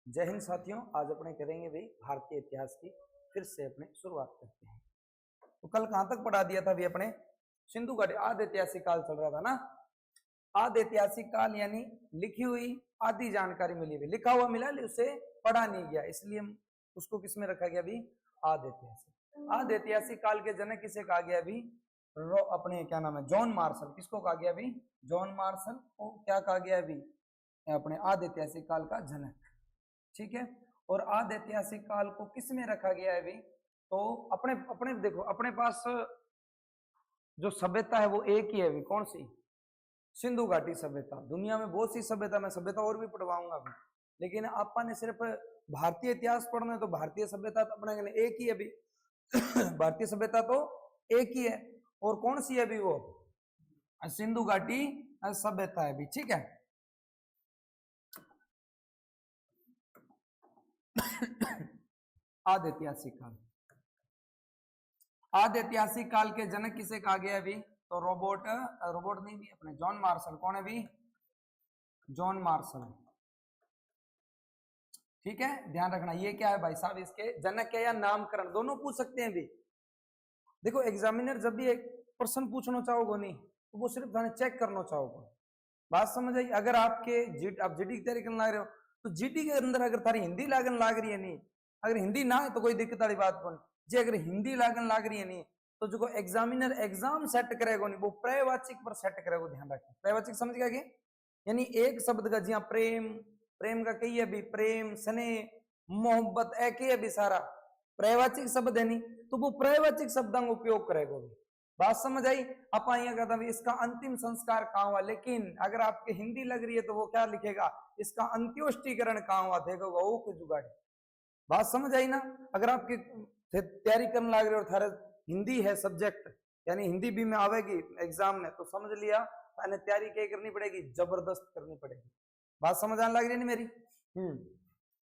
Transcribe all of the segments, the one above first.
जय हिंद साथियों, आज अपने करेंगे भाई भारतीय इतिहास की फिर से अपने शुरुआत करते हैं। तो कल कहां तक पढ़ा दिया था भाई अपने? सिंधु घाटी आदि ऐतिहासिक काल चल रहा था ना। आदि ऐतिहासिक काल यानी लिखी हुई आदि जानकारी मिली हुई, लिखा हुआ मिला उसे पढ़ा नहीं गया, इसलिए उसको किस में रखा गया भी? आदि ऐतिहासिक। आदि ऐतिहासिक काल के जनक किसे कहा गया भी? अपने क्या नाम है, जॉन मार्शल। किसको कहा गया भी? जॉन मार्शल को क्या कहा गया भी? अपने आदि ऐतिहासिक काल का जनक। ठीक है। और आदि ऐतिहासिक काल को किस में रखा गया है भी? तो अपने अपने देखो, अपने पास जो सभ्यता है वो एक ही है भी। कौन सी? सिंधु घाटी सभ्यता। दुनिया में बहुत सी सभ्यता, मैं सभ्यता और भी पढ़वाऊंगा अभी, लेकिन आपा ने सिर्फ भारतीय इतिहास पढ़ना है तो भारतीय सभ्यता तो अपने एक ही है भी। भारतीय सभ्यता तो एक ही है। और कौन सी है भी? वो सिंधु घाटी सभ्यता है भी। ठीक है। आदि ऐतिहासिक काल। आदि ऐतिहासिक काल के जनक किसे कहा गया अभी? तो रोबोट नहीं भी, अपने जॉन मार्शल। कौन है भी? John Marshall. ठीक है, ध्यान रखना। ये क्या है भाई साहब? इसके जनक है या नामकरण, दोनों पूछ सकते हैं भी। देखो, एग्जामिनर जब भी एक प्रश्न पूछना चाहोगे नहीं तो वो सिर्फ थाने चेक करना चाहोगे। बात समझ आई? अगर आपके आप जीडी की तैयारी करने लग रहे हो तो जीडी के अंदर अगर थारी हिंदी लागन लाग रही है नहीं, अगर हिंदी ना है तो कोई दिक्कत वाली बात कौन जी। अगर हिंदी लागन लाग रही है नहीं तो जो एग्जामिनर एग्जाम सेट करेगा नहीं वो पर्यायवाचिक पर सेट करेगा। ध्यान रखें, पर्यायवाचिक समझ गया कि यानी एक शब्द का, जी प्रेम, प्रेम का कही है भी, प्रेम, स्नेह, मोहब्बत, एक ही है भी, सारा पर्यायवाचिक शब्द है नहीं तो वो पर्यायवाचिक शब्दों का उपयोग करेगा भी। बात समझ आई? आप कहता है इसका अंतिम संस्कार कहाँ हुआ, लेकिन अगर आपके हिंदी लग रही है तो वो क्या लिखेगा? इसका अंत्योष्टिकरण कहाँ हुआ, देखो वो कुछ जुगाड़। बात समझ आई ना? अगर आपकी तैयारी करने लग रहे हो और थारे हिंदी है सब्जेक्ट, यानी हिंदी भी में आवेगी एग्जाम में, तो समझ लिया मैंने तैयारी क्या करनी पड़ेगी? जबरदस्त करनी पड़ेगी। बात समझ आने लग रही है मेरी?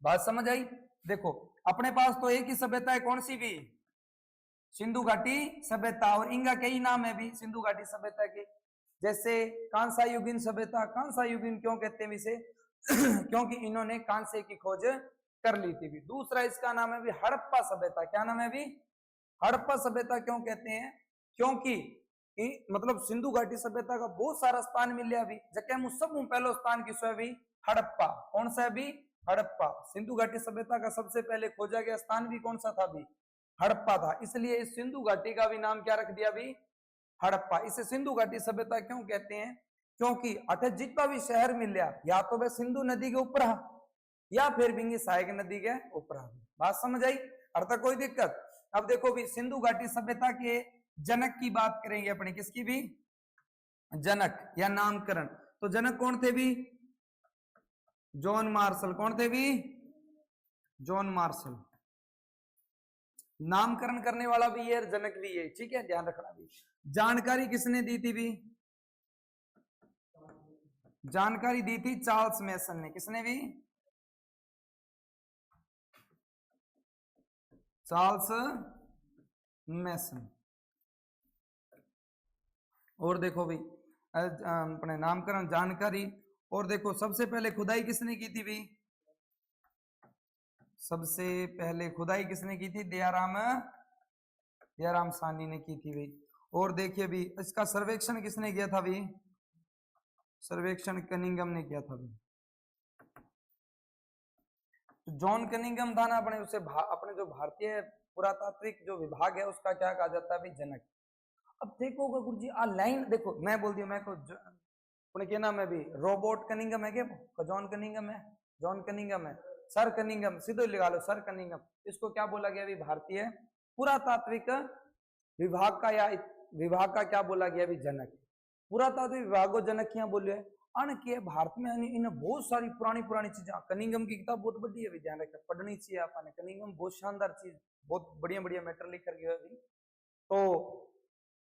बात समझ आई? देखो, अपने पास तो एक ही सभ्यता है, कौन सी भी? सिंधु घाटी सभ्यता। और इनका कई नाम है भी सिंधु घाटी सभ्यता के, जैसे कांसा युगीन सभ्यता। कांसा युगीन क्यों कहते हैं इसे? क्योंकि इन्होंने कांसे की खोज कर ली थी भी। दूसरा इसका नाम है भी हड़प्पा सभ्यता। क्या नाम है भी? हड़प्पा सभ्यता क्यों कहते हैं? क्योंकि मतलब सिंधु घाटी सभ्यता का बहुत सारा स्थान मिल अभी, जबकि सब पहले स्थान किसो है भी? हड़प्पा। कौन सा है भी? हड़प्पा। सिंधु घाटी सभ्यता का सबसे पहले खोजा गया स्थान भी कौन सा था भी? हड़प्पा था। इसलिए इस सिंधु घाटी का भी नाम क्या रख दिया भी? हड़प्पा। इसे सिंधु घाटी सभ्यता क्यों कहते हैं? क्योंकि अठ जितना भी शहर मिल या तो वह सिंधु नदी के ऊपर या फिर बिंगी सहायक नदी के ऊपर। बात समझ आई? अर्थ कोई दिक्कत? अब देखो भी सिंधु घाटी सभ्यता के जनक की बात करेंगे अपने, किसकी भी? जनक या नामकरण। तो जनक कौन थे भी? John Marshall. कौन थे भी? John Marshall. नामकरण करने वाला भी है, जनक भी है। ठीक है, ध्यान रखना भी। जानकारी किसने दी थी भी? जानकारी दी थी चार्ल्स मैसन ने। किसने भी? चार्ल्स मैसन। और देखो भी अपने नामकरण, जानकारी। और देखो सबसे पहले खुदाई किसने की थी भी? सबसे पहले खुदाई किसने की थी? दयाराम साहनी ने की थी भी। और देखिए भी इसका सर्वेक्षण किसने किया था भी? सर्वेक्षण कनिंघम ने किया था भी। तो जॉन कनिंघम था ना अपने, उसे अपने जो भारतीय पुरातात्विक जो विभाग है उसका क्या कहा जाता है भी? जनक। अब देखो गुरु जी आ लाइन देखो, मैं बोल दिया मैं को अपने क्या नाम है भी? रोबोट कनिंघम है क्या? जॉन कनिंघम है? जॉन कनिंघम है। सर कनिंघम सीधे लगा लो, सर कनिंघम। इसको क्या बोला गया भी? भारतीय पुरातात्विक विभाग का या विभाग का क्या बोला गया भी? जनक। पुरातात्विक विभाग को जनक क्या बोले? अनके भारत में इन बहुत सारी पुरानी चीजें। कनिंघम की किताब बहुत बड़ी है, ध्यान रखें, पढ़नी चाहिए आपने। कनिंघम बहुत शानदार चीज, बहुत बढ़िया मैटर लिख कर गया। तो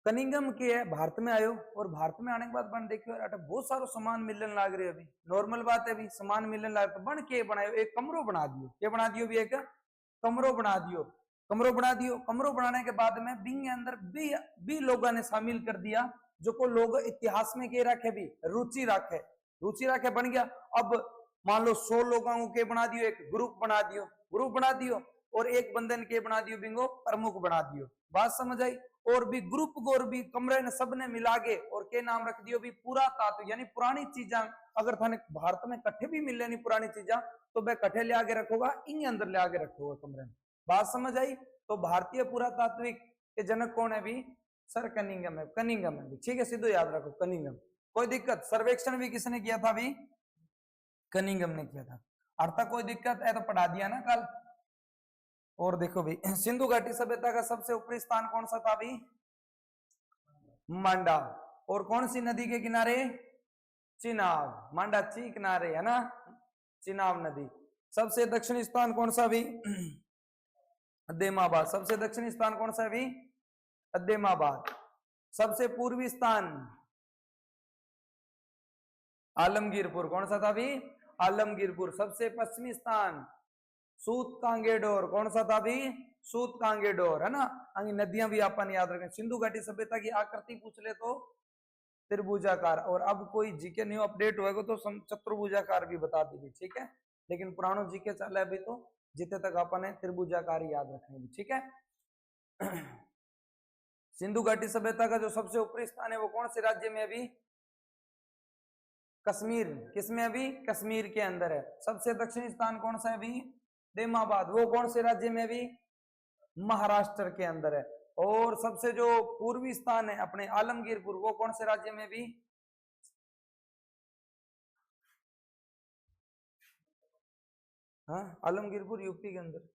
कनिंघम के भारत में आयो और भारत में आने के बाद बन देखियो बहुत सारो सामान मिलने लग रहे अभी। नॉर्मल बात है भी, सामान मिलने लग तो बन के बनायो, एक कमरो बना दियो। क्या बना दियो भी? एक कमरो बना दियो। कमरो बना दियो। कमरो बनाने के बाद में बिंग अंदर भी लोगों ने शामिल कर दिया जो को लोग इतिहास में के रखे भी रुचि रखे बन गया। अब मान लो 100 लोगों को के बना दियो, एक ग्रुप बना दियो और एक बंधन के बना दियो, बिंगो प्रमुख बना दियो। बात समझ आई। और भी ग्रुप को और भी कमरे ने सबने मिला के और के नाम रख दियो भी पूरा तात्व, यानी पुरानी चीजा अगर थाने भारत में कट्ठे भी मिले नहीं पुरानी चीजा तो वह कट्ठे ले आके रखोगा, इन अंदर ले आके रखोगा कमरे में। बात समझ आई। तो भारतीय पुरातात्विक के जनक कौन है भी? सर कनिंघम है, कनिंघम है, ठीक है, सीधे याद रखो कनिंघम। कोई दिक्कत? सर्वेक्षण भी किसने किया था भी? कनिंघम ने किया था। अर्थात कोई दिक्कत है तो पढ़ा दिया ना कल। और देखो भाई सिंधु घाटी सभ्यता का सबसे ऊपरी स्थान कौन सा था भी? मांडा। और कौन सी नदी के किनारे? चिनाब। मांडा ची किनारे है ना, चिनाब नदी। सबसे दक्षिणी स्थान कौन सा भी? अद्देमाबाद। सबसे दक्षिणी स्थान कौन सा भी? अद्देमाबाद। सबसे पूर्वी स्थान आलमगीरपुर। कौन सा था भी? आलमगीरपुर। सबसे पश्चिमी स्थान सूत कांगेडोर। कौन सा था भी? सूत कांगेडोर, है ना। नदियां भी अपन याद रखें। सिंधु घाटी सभ्यता की आकृति पूछ ले तो त्रिभुजाकार, और अब कोई जीके न्यू अपडेट होएगा तो चतुर्भुजाकार भी बता दीजिए, ठीक है। लेकिन पुरानो जीके चल है अभी तो जितने तक अपन है त्रिभुजाकार याद रखेंगे, ठीक है। सिंधु घाटी सभ्यता का जो सबसे ऊपरी स्थान है वो कौन से राज्य में? अभी कश्मीर। किसमें? अभी कश्मीर के अंदर है। सबसे दक्षिणी स्थान कौन सा है अभी? देमाबाद। वो कौन से राज्य में? अभी महाराष्ट्र के अंदर है। और सबसे जो पूर्वी स्थान है अपने आलमगीरपुर, वो कौन से राज्य में? भी हाँ, आलमगीरपुर यूपी के अंदर,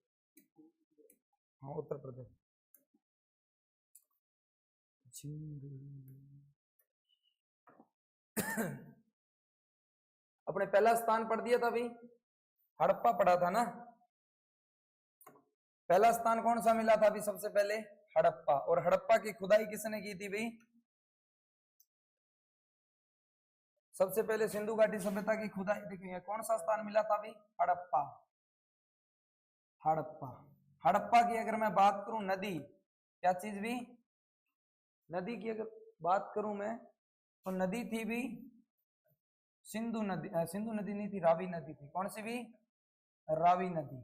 हाँ, उत्तर प्रदेश। अपने पहला स्थान पढ़ दिया था भाई, हड़प्पा पढ़ा था ना। पहला स्थान कौन सा मिला था अभी? सबसे पहले हड़प्पा। और हड़प्पा की खुदाई किसने की थी भाई? सबसे पहले सिंधु घाटी सभ्यता की खुदाई, देखिए कौन सा स्थान मिला था भाई? हड़प्पा। हड़प्पा। हड़प्पा की अगर मैं बात करूं, नदी, क्या चीज भी? नदी की अगर बात करूं मैं तो नदी थी भी सिंधु नदी। सिंधु नदी नहीं थी, रावी नदी थी। कौन सी भी? रावी नदी।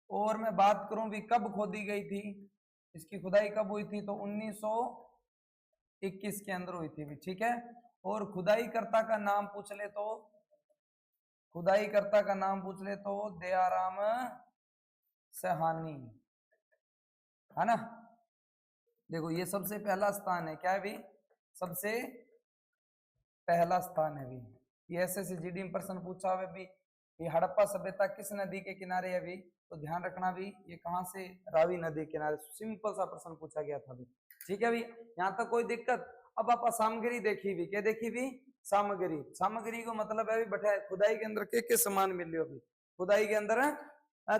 और मैं बात करूं भी कब खोदी गई थी, इसकी खुदाई कब हुई थी? तो 1921 के अंदर हुई थी भी, ठीक है। और खुदाई कर्ता का नाम पूछ ले तो, खुदाई कर्ता का नाम पूछ ले तो दयाराम सहानी, है ना। देखो ये सबसे पहला स्थान है, क्या है भी? सबसे पहला स्थान है भी। ये SSCGD में प्रश्न पूछा हुआ भी, ये हड़प्पा सभ्यता किस नदी के किनारे है भी? तो ध्यान रखना भी ये कहाँ से? रावी नदी के किनारे। सिंपल सा प्रश्न पूछा गया था भी, ठीक है भी। यहाँ तक कोई दिक्कत? अब आप सामग्री देखी भी, क्या देखी भी? सामग्री। सामग्री को मतलब है भी बैठा खुदाई के अंदर के सामान मिले हो भी, खुदाई के अंदर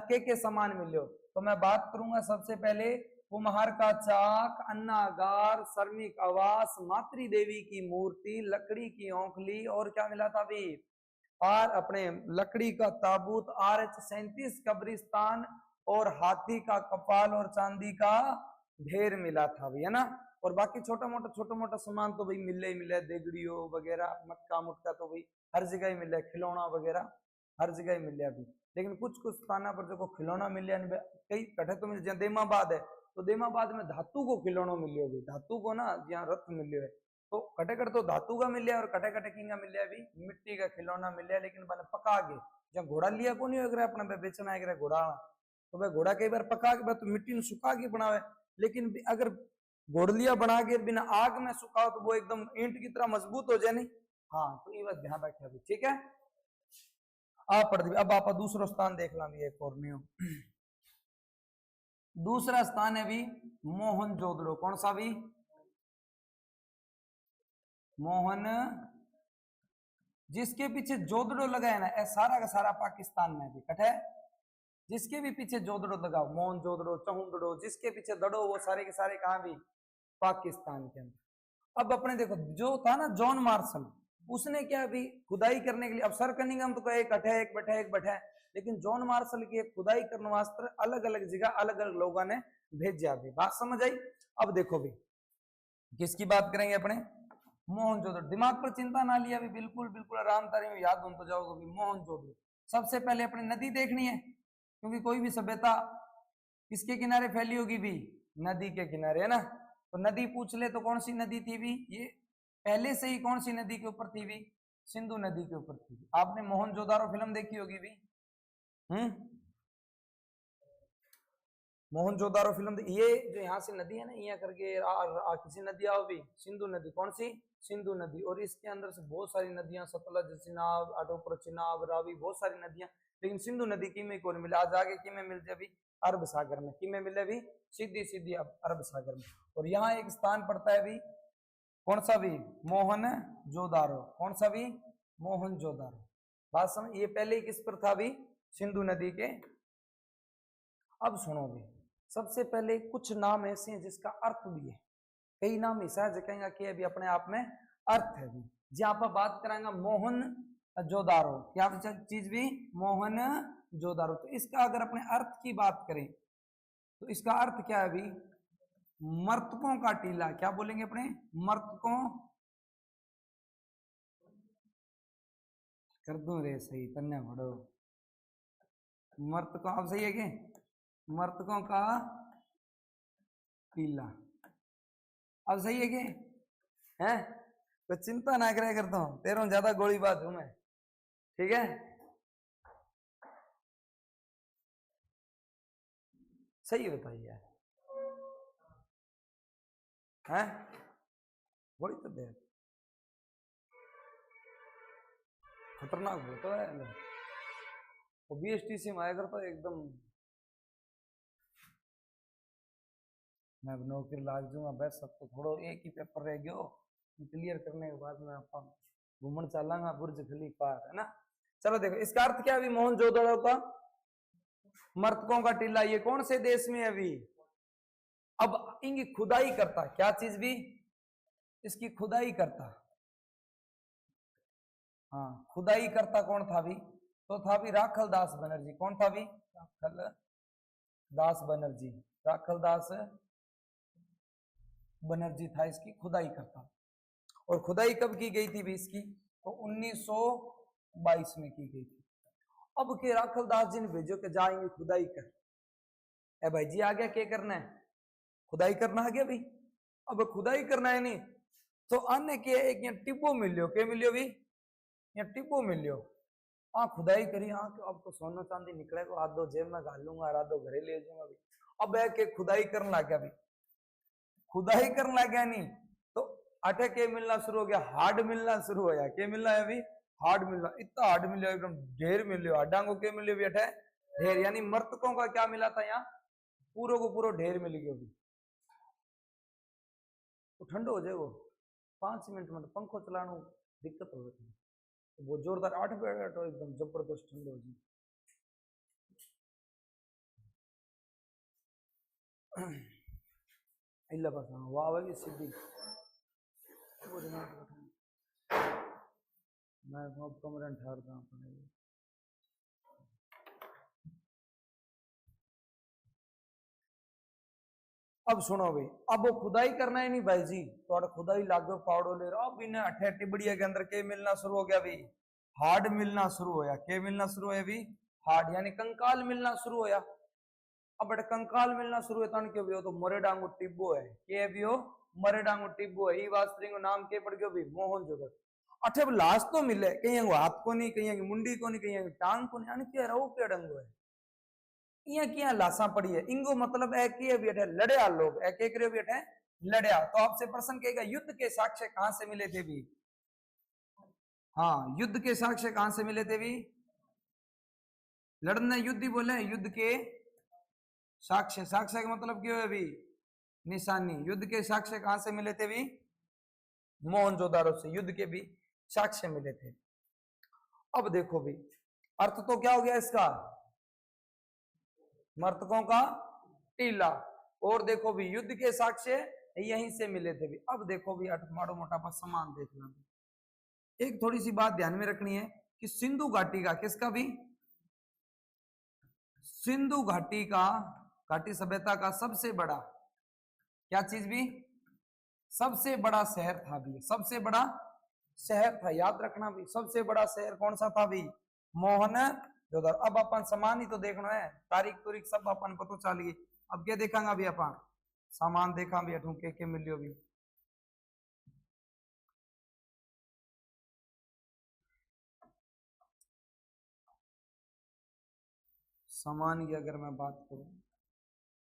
के सामान मिले हो। तो मैं बात करूंगा सबसे पहले कुम्हार का चाक, अन्नागार, श्रमिक आवास, मातृ देवी की मूर्ति, लकड़ी की औंखली, और क्या मिला था भी? और अपने लकड़ी का ताबूत, RH-37 कब्रिस्तान, और हाथी का कपाल और चांदी का ढेर मिला था भी, है ना। और बाकी छोटा मोटा सामान तो भाई मिले ही मिले, देगड़ियों वगैरह, मटका मुटका तो भाई हर जगह ही मिले, खिलौना वगैरह हर जगह ही मिले अभी। लेकिन कुछ कुछ स्थान पर जो खिलौना मिले कई कटे तो मिले। जहाँ देमाबाद है तो देमाबाद में धातु को खिलौना मिले होगी, धातु को ना, जहाँ रथ मिले है तो कटे कटे तो धातु का मिले, और कटे कटे की मिले अभी मिट्टी का खिलौना मिले। लेकिन मैंने पका के जहाँ घोड़ा लिया को नहीं होगा अपना बेचना है घोड़ा, तो भाई घोड़ा कई बार पका के तो मिट्टी में सुखा के बनावे। लेकिन अगर घोड़लिया बना के बिना आग में सुखाओ तो वो एकदम ईंट की तरह मजबूत हो जाए नहीं। हाँ, तो ये बात ध्यान रखे अभी, ठीक है। आप पढ़ दी। अब आप दूसरा स्थान देख ला भी, एक और नियम। दूसरा स्थान है भी मोहनजोदड़ो। कौन सा भी? मोहन, जिसके पीछे जोदड़ो लगा है ना, सारा का सारा पाकिस्तान में भी कट है। जिसके भी पीछे जोदड़ो लगाओ, मोहनजोदड़ो, चहुंदड़ो, जिसके पीछे दड़ो, वो सारे के सारे कहां भी? पाकिस्तान के अंदर। अब अपने देखो जो था ना जॉन मार्शल, उसने क्या अभी खुदाई करने के लिए, अब सर कनिंघम तो एक बैठा है, एक बैठा है, एक बैठा है, लेकिन जॉन मार्शल की खुदाई करने वास्ते अलग अलग जगह अलग अलग लोगों ने भेजा भी। बात समझ आई। अब देखो भी किसकी बात करेंगे अपने? मोहनजोदड़ो। दिमाग पर चिंता ना लिया भी, बिल्कुल बिल्कुल आराम तारी में याद हो तो जाओगे भी। मोहनजोदड़ो सबसे पहले अपनी नदी देखनी है, क्योंकि कोई भी सभ्यता किसके किनारे फैली होगी भी, नदी के किनारे, है ना। तो नदी पूछ ले तो कौन सी नदी थी भी, ये पहले से ही कौन सी नदी के ऊपर थी भी, सिंधु नदी के ऊपर थी। आपने मोहनजोदारो फिल्म देखी होगी भी, मोहनजोदारो फिल्म। ये जो यहाँ से नदी है ना, यहाँ करके किसी नदी आओ भी, सिंधु नदी, कौन सी, सिंधु नदी। और इसके अंदर से बहुत सारी नदियां, सतलज, चिनाब, अटोपर, चिनाब, रावी, बहुत सारी नदियां, लेकिन सिंधु नदी की में कौन मिले, आज आगे की में मिलते अभी अरब सागर में, की में मिले भी सीधी सीधी अरब सागर में। और यहाँ एक स्थान पड़ता है भी, कौन सा भी, मोहनजोदारो, कौन सा भी, मोहनजोदारो। बात समझ, ये पहले ही किस पर था भी, सिंधु नदी के। अब सुनो भी, सबसे पहले कुछ नाम ऐसे हैं जिसका अर्थ भी है, कई नाम ऐसा है कहेंगे कि अभी अपने आप में अर्थ है भी। जहां पर बात कराएंगे मोहनजोदारो, क्या चीज भी, मोहनजोदारो। तो इसका अगर अपने अर्थ की बात करें तो इसका अर्थ क्या है भी, मर्तकों का टीला। क्या बोलेंगे अपने, मर्तकों, कर दूं रे सही, तन्ने पढ़ो, मर्तकों, अब सही है क्या, मर्तकों का टीला, अब सही है क्या है, तो चिंता ना करे करता हूं, तेरों ज्यादा गोलीबाज हूं मैं, ठीक है। सही बताइए, हैं वही तो दे, खतरनाक फोटो है, वो BSTC में आया करता एकदम, मैं नौकरी लाग जाऊंगा बस। सब तो थोड़ा एक ही पेपर रह गयो, क्लियर करने के बाद में आप घूमन चलांगा बुर्ज खलीफा, है ना। चलो देखो इसका अर्थ क्या है अभी, मोहनजोदड़ो का मर्तकों का टीला, ये कौन से देश में है अभी। अब इनकी खुदाई करता, क्या चीज भी, इसकी खुदाई करता, हाँ खुदाई करता कौन था भी, तो था भी राखल दास बनर्जी। कौन था भी, राखल दास बनर्जी, राखल दास बनर्जी था इसकी खुदाई करता। और खुदाई कब की गई थी भी इसकी, तो 1922 में की गई थी। अब के राखल दास जी ने भेजो के जाएंगे खुदाई कर, ए भाई जी आ गया, क्या करना है, खुदाई करना आ गया भाई। अब खुदाई करना है नहीं तो आने के एक यहाँ टिब्बो मिलियो, क्या मिलियो भी, यहाँ टिब्बो मिलियो। हाँ खुदाई करी, हाँ अब तो सोना चांदी निकलेगा, आधो जेब में घाल लूंगा, आधो घरे ले जाऊंगा भी। अब के खुदाई करने लग गया भी, खुदाई करने लग गया नहीं तो अटे के मिलना शुरू हो गया, हार्ड मिलना शुरू हो गया। क्या मिलना है अभी, हार्ड मिलना, इतना हार्ड मिलो एकदम ढेर मिलो, हड्डा को क्या मिलो भी अटे ढेर, यानी मृतकों का क्या मिला था यहाँ, पूरो को पूरो ढेर मिल गया भी। तो ठंडो हो जाए वो 5 मिनट में, तो पंखो चलाना दिक्कत हो जाती है, तो वो जोरदार 8 मिनट तो एकदम जबरदस्त ठंडो हो जाए। इल्ला बस वाह वाह सीधी मैं अब कमरे ठहरता हूँ। अब सुनो भाई, अब वो खुदाई करना है नहीं भाई जी, तो खुदाई लागो पावड़ो ले रहा, अब इन्हें अठे टिबड़िया के अंदर के मिलना शुरू हो गया भाई, हार्ड मिलना शुरू होया। के मिलना शुरू है भी, हार्ड, यानी कंकाल मिलना शुरू होया। अब बड़े कंकाल मिलना शुरू है क्यों भी हो, तो मोरे डांगो टिब्बो है, के भी हो मरे डांगो टिब्बो है, ई वास्त्री को नाम के पड़ गयो भी, मोहनजोदड़ो। अठे लाश तो मिले, कहीं हाथ को नहीं, कहीं मुंडी को नहीं, कहीं टांग को नहीं, यानी क्या रहो क्या डंगो है, क्या लाशा पड़ी है। इंगो मतलब है कि भी लड़या लोग है, के करे भी लड़या। तो आपसे प्रश्न कहेगा युद्ध के साक्ष्य कहां से मिले थे भी, हाँ युद्ध के साक्ष्य कहां से मिले थे भी, लड़ने युद्ध ही बोले, युद्ध के साक्ष्य, साक्ष्य का मतलब क्यों है भी, निशानी। युद्ध के साक्ष्य कहां से मिले थे भी, मोहनजोदारो से युद्ध के भी साक्ष्य मिले थे। अब देखो भी अर्थ तो क्या हो गया इसका, मर्तकों का टीला, और देखो भी युद्ध के साक्ष्य यहीं से मिले थे भी। अब देखो भी माड़ो मोटा पर समान देखना, एक थोड़ी सी बात ध्यान में रखनी है कि सिंधु घाटी का, किसका भी, सिंधु घाटी का, घाटी सभ्यता का सबसे बड़ा क्या चीज भी, सबसे बड़ा शहर था भी, सबसे बड़ा शहर था, याद रखना भी, सबसे बड़ा शहर कौन सा था भी, मोहनजोदारो जोधार। अब अपन समान ही तो देखना है, तारीख तुरीख सब अपन पता चल गई। अब क्या देखांगा अभी अपन, सामान देखा भी अठू के मिलियो भी। सामान की अगर मैं बात करूं,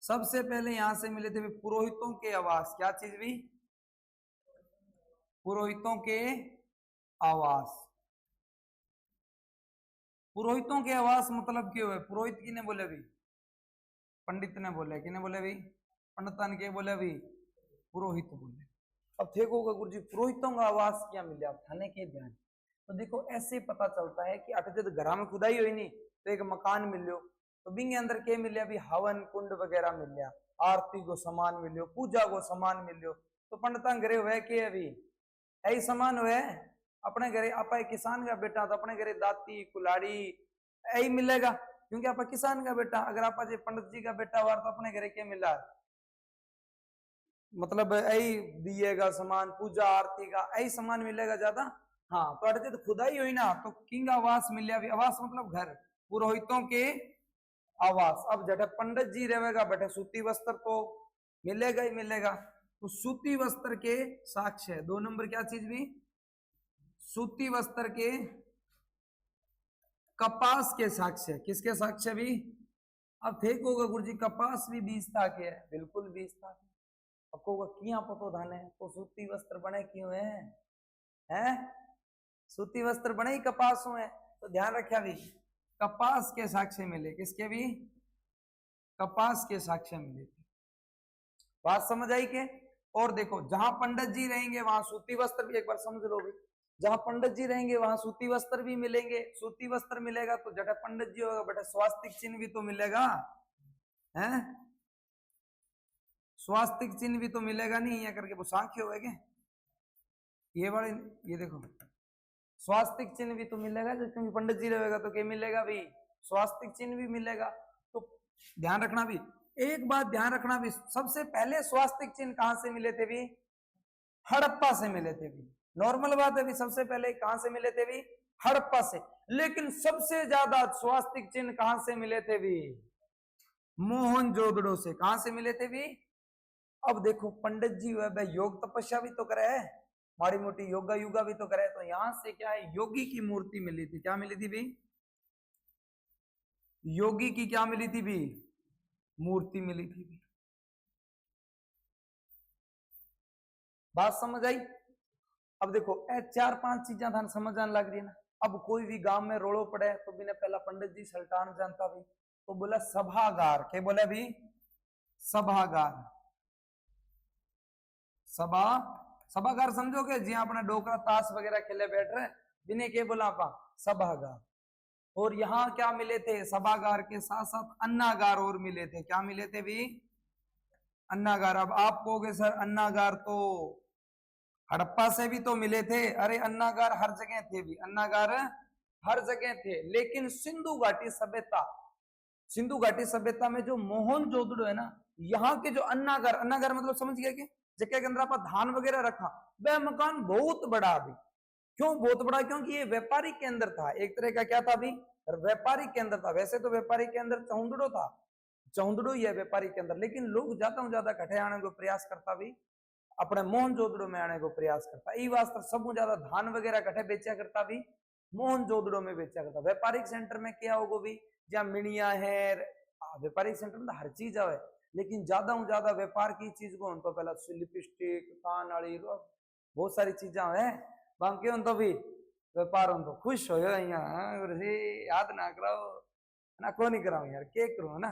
सबसे पहले यहां से मिले थे पुरोहितों के आवास। क्या चीज भी? पुरोहितों के आवास। पुरोहितों के आवास मतलब क्यों है? पुरोहित किने बोले भी? पंडित ने बोले। किने बोले भी? पंडितन के बोले भी पुरोहित बोले। अब देखोगे गुरु जी पुरोहितों का आवास क्या मिले आप थाने के ध्यान। तो देखो ऐसे पता चलता है कि अट जब घर में खुदाई हुई नहीं तो एक मकान मिलो, तो बिंगे अंदर क्या मिले अभी? हवन कुंड वगैरह मिल गया, आरती को सामान मिलो, पूजा को सामान मिलो। तो पंडिता घरे हुए के अभी यही सामान हुए अपने घरे। आप किसान का बेटा तो अपने घरे दाती कुलाड़ी यही मिलेगा, क्योंकि आप किसान का बेटा। अगर आप पंडित जी का बेटा हुआ तो अपने घरे क्या मिला? मतलब यही दिएगा सामान, पूजा आरती का यही सामान मिलेगा ज्यादा। हाँ तो अटे तो खुदाई हुई ना तो किंग आवास मिले अभी। आवास मतलब घर, पुरोहितों के आवास। अब जटे पंडित जी रहेगा बैठे सूती वस्त्र तो मिलेगा ही मिलेगा। तो सूती वस्त्र के साक्ष्य है। 2 नंबर क्या चीज भी? सूती वस्त्र के कपास के साक्ष्य। किसके साक्ष्य भी? अब फेंकोगा गुरु जी कपास भी 20 था के है, बिल्कुल 20 था। अब को किया पतो धाने तो सूती वस्त्र बने क्यों है? हैं? सूती वस्त्र बने ही कपास हुए। तो ध्यान रखिया भी कपास के साक्ष्य मिले। किसके भी? कपास के साक्ष्य मिले। बात समझ आई के? और देखो जहां पंडित जी रहेंगे वहां सूती वस्त्र भी, एक बार समझ लो भी, जहां पंडित जी रहेंगे वहां सूती वस्त्र भी मिलेंगे। सूती वस्त्र मिलेगा तो जटा पंडित जी होगा बेटा स्वास्तिक चिन्ह भी तो मिलेगा, हैं? स्वास्तिक चिन्ह भी तो मिलेगा नहीं ये करके वो सांख्य होगा क्या? ये बड़े ये देखो स्वास्तिक चिन्ह भी तो मिलेगा, क्योंकि पंडित जी रहेगा तो क्या मिलेगा भी? स्वास्तिक चिन्ह भी मिलेगा। तो ध्यान रखना भी, एक बात ध्यान रखना भी, सबसे पहले स्वास्तिक चिन्ह कहां से मिले थे भी? हड़प्पा से मिले थे भी। नॉर्मल बात है भी, सबसे पहले कहां से मिले थे भी? हड़प्पा से। लेकिन सबसे ज्यादा स्वास्तिक चिन्ह कहां से मिले थे भी? मोहनजोदड़ो से। कहां से मिले थे भी? अब देखो पंडित जी वह योग तपस्या भी तो करे है, माड़ी मोटी योगा युगा भी तो करे। तो यहां से क्या है? योगी की मूर्ति मिली थी। क्या मिली थी भी? योगी की क्या मिली थी भी? मूर्ति मिली थी भी। बात समझ आई? अब देखो 4-5 चीजें थाने समझ आने लग रही है ना। अब कोई भी गांव में रोड़ो पड़े तो बिना पहला पंडित जी सल्टान जानता भी, तो बोला सभागार। क्या बोले भी? सभागार। सभा सभागार समझोगे जी? अपना डोकरा ताश वगैरह खेले बैठ रहे बिने के बोला आप सभागार। और यहाँ क्या मिले थे? सभागार के साथ साथ अन्नागार और मिले थे। क्या मिले थे भी? अन्नागार। अब आप कहोगे सर अन्नागार तो हड़प्पा से भी तो मिले थे। अरे अन्नागार हर जगह थे भी, अन्नागार हर जगह थे। लेकिन सिंधु घाटी सभ्यता, सिंधु घाटी सभ्यता में जो मोहनजोदड़ो है ना, यहाँ के जो अन्नागार, अन्नागार मतलब समझ गया कि जगह के अंदर आप धान वगैरह रखा, वह मकान बहुत बड़ा अभी। क्यों बहुत बड़ा? क्योंकि ये व्यापारी के अंदर था, एक तरह का क्या था अभी? व्यापारी के अंदर था। वैसे तो व्यापारी के अंदर चौंदड़ो था, चौंदड़ो ही है व्यापारी के अंदर, लेकिन लोग ज्यादा से ज्यादा कठे आने को प्रयास करता भी, अपने मोहनजोदड़ो में आने को प्रयास करता। ई वास्ते सब ज्यादा धान वगैरह कठे बेचा करता भी मोहनजोदड़ो में बेचा करता। व्यापारिक सेंटर में क्या होगा भी? जहाँ मिनिया है, व्यापारिक सेंटर में हर चीज आवे, लेकिन ज्यादा से ज्यादा व्यापार की चीज को तो पहला लिपस्टिक कान वाली बहुत सारी चीजा है बाकी तो भी व्यापार तो खुश हो याद ना कराओ ना, को नहीं कराओ यार, के करो ना।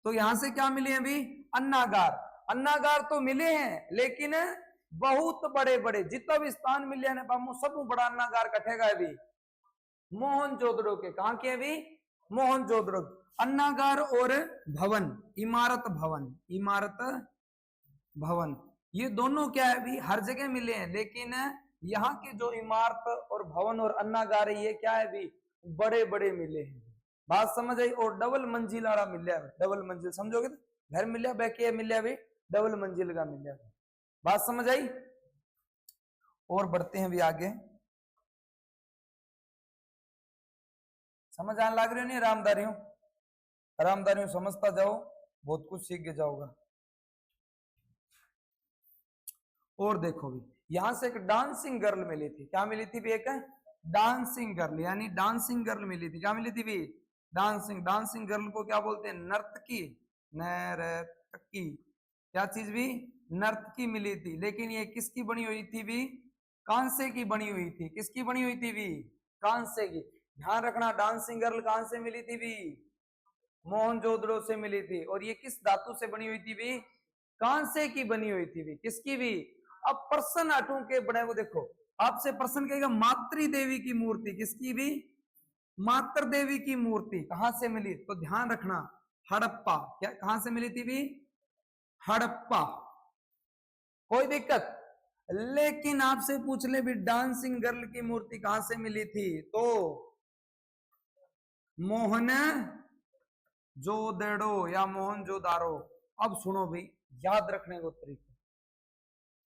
तो यहां से क्या मिले अभी? अन्नागार। अन्नागार तो मिले हैं, लेकिन बहुत बड़े बड़े जितना भी स्थान मिले हैं बाबू, सब बड़ा अन्नागार कटेगा अभी मोहनजोदड़ो के। कहां के अभी? मोहनजोदड़ो। अन्नागार और भवन, इमारत भवन, इमारत भवन, ये दोनों क्या है अभी? हर जगह मिले हैं, लेकिन यहाँ के जो इमारत और भवन और अन्नागार ये क्या है अभी? बड़े बड़े मिले हैं। बात समझ आई? और डबल मंजिल वाला मिले, डबल मंजिल समझोगे तो घर मिले बैके मिले अभी डबल मंजिल का मिले। बात समझ आई? और बढ़ते हैं भी आगे। समझ आने लग रही हो नहीं आरामदारियों? आरामदारियों समझता जाओ, बहुत कुछ सीख के जाओगा। और देखो भी यहां से एक डांसिंग गर्ल मिली थी, क्या मिली थी भी? एक डांसिंग गर्ल, यानी डांसिंग गर्ल मिली थी। क्या मिली थी भी? डांसिंग। डांसिंग गर्ल को क्या बोलते हैं? नर्तकी। नर्तकी। क्या चीज भी? नर्तकी मिली थी। लेकिन ये किसकी बनी हुई थी भी? कांसे की बनी हुई थी। किसकी बनी हुई थी भी? कांसे की। ध्यान रखना, डांसिंग गर्ल कहां से मिली थी भी? मोहनजोदड़ो से मिली थी। और ये किस धातु से बनी हुई थी भी? कांसे की बनी हुई थी भी। किसकी भी? अब प्रश्न हटू के बने को देखो, आपसे प्रश्न कहेगा मातृ देवी की मूर्ति किसकी भी? मातृ देवी की मूर्ति कहां से मिली? तो ध्यान रखना, हड़प्पा। क्या कहां से मिली थी भी? हड़प्पा। कोई दिक्कत? लेकिन आपसे पूछ ले भी डांसिंग गर्ल की मूर्ति कहां से मिली थी, तो मोहन जोदड़ो या मोहनजोदारो। अब सुनो भी, याद रखने को तरीका।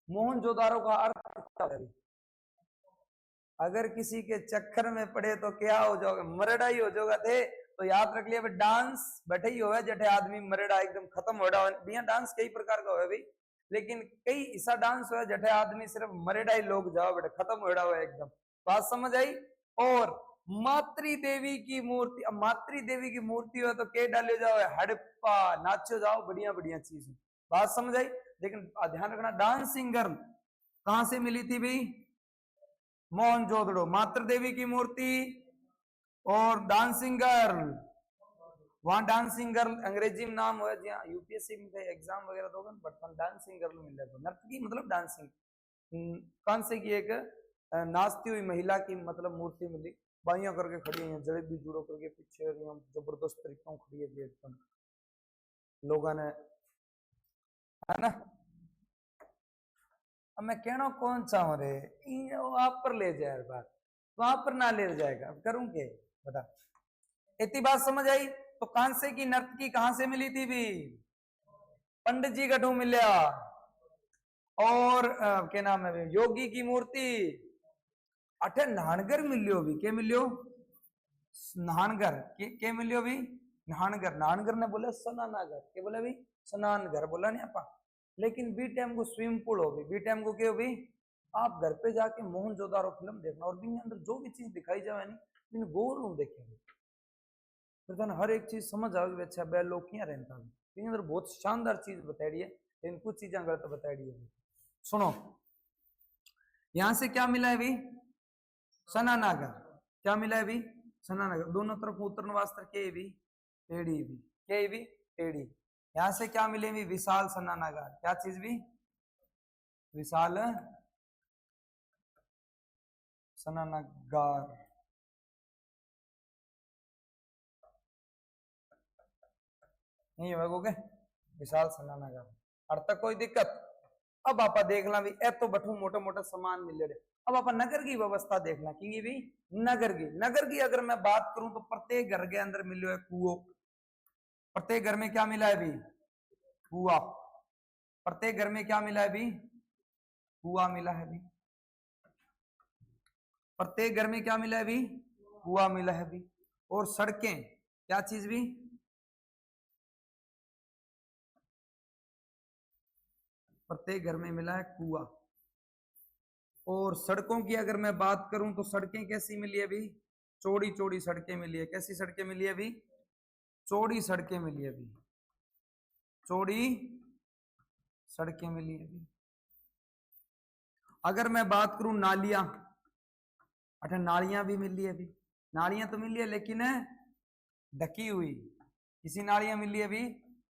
मोहनजोदारो का अर्थ क्या है? अगर किसी के चक्कर में पड़े तो क्या हो जाओगे? मरड़ा ही हो जाओगा थे। तो याद रख लिया, डांस बैठे ही होगा जठे आदमी मरड़ा एकदम खत्म हो रहा है। डांस कई प्रकार का हो भाई, लेकिन कई ऐसा डांस हुआ जठे आदमी सिर्फ मरड़ा ही लोग जाओ बेटे, खत्म हो रहा है एकदम। बात समझ आई? और मातृ देवी की मूर्ति, अब मातृ देवी की मूर्ति हो तो के डाले जाओ? हड़प्पा, नाचो जाओ, बढ़िया बढ़िया चीज। बात समझ आई? लेकिन ध्यान रखना, डांसिंग गर्ल कहां से मिली थी भाई? मोहनजोदड़ो। मातृ देवी की मूर्ति और डांसिंग गर्ल, वहां डांसिंग गर्ल अंग्रेजी में नाम हुआ, जी हाँ, यूपीएससी में एग्जाम वगैरह दोगे बट डांसिंग गर्ल मिल जाता है। नर्तकी मतलब डांसिंग। कौन से की? एक नाचती हुई महिला की मतलब मूर्ति मिली, बाइयां करके खड़ी है, जलेबी जुड़ो करके पीछे, और जबरदस्त तरीका खड़ी है एकदम, लोगों ने, है ना? अब मैं कहना कौन चाहूं रे, आप पर ले जाए बात, वहां पर ना ले जाएगा, करूं के बता? इतनी बात समझ आई? तो कांसे की नर्तकी कहां से मिली थी भी? पंडित जी गठू मिलिया। और क्या नाम है, योगी की मूर्ति अठे नाहनगर मिलियो भी। के मिलियो? नाहनगर के मिलियो भी? नाहनगर। नाहनगर ने बोले सनानागर, के बोले भी? स्नान घर बोला नहीं आपा। लेकिन बी टाइम को स्विमिंग पूल हो भी, बी टाइम को क्या हो भी? आप घर पे जाके मोहनजोदारो फिल्म देखना, और भी अंदर जो भी चीज दिखाई जाए नहीं, इन गौर रूम देखेंगे, फिर हर एक चीज समझ आओगी। अच्छा बे लोग क्या रहता है, अंदर बहुत शानदार चीज बताई है, लेकिन कुछ चीजें गलत बताई है। सुनो, यहां से क्या मिला है भी? सनानागर। क्या मिला है भी? सनानागर। दोनों तरफ उतरन वास्ते के भी? पेड़ी भी। के भी? पेड़ी। यहां से क्या मिले भी? विशाल सनानागर। क्या चीज भी? विशाल सनानागार। नहीं होगा विशाल सनानागार। अर्थ तक कोई दिक्कत? अब आप देखना भी ए तो बठू मोटे मोटे सामान मिल रहे। अब आप नगर की व्यवस्था देखना कि भी नगर की अगर मैं बात करूं तो प्रत्येक घर के अंदर मिलो है कुओं। प्रत्येक घर में क्या मिला है भी? कुआ। प्रत्येक घर में क्या मिला है भी? कुआ मिला है भी। प्रत्येक घर में क्या मिला है भी? कुआ मिला है भी। और सड़कें, क्या चीज भी? प्रत्येक घर में मिला है कुआ। और सड़कों की अगर मैं बात करूं तो सड़कें कैसी मिली है भी? चौड़ी चौड़ी सड़कें मिली है। कैसी सड़कें मिली है भी? चौड़ी सड़कें मिली है भी। चौड़ी सड़कें मिली है भी। अगर मैं बात करूं नालियां, अच्छा नालियां भी मिली है भी। नालियां तो मिली है लेकिन ढकी हुई। किसी नालियां मिली है भी?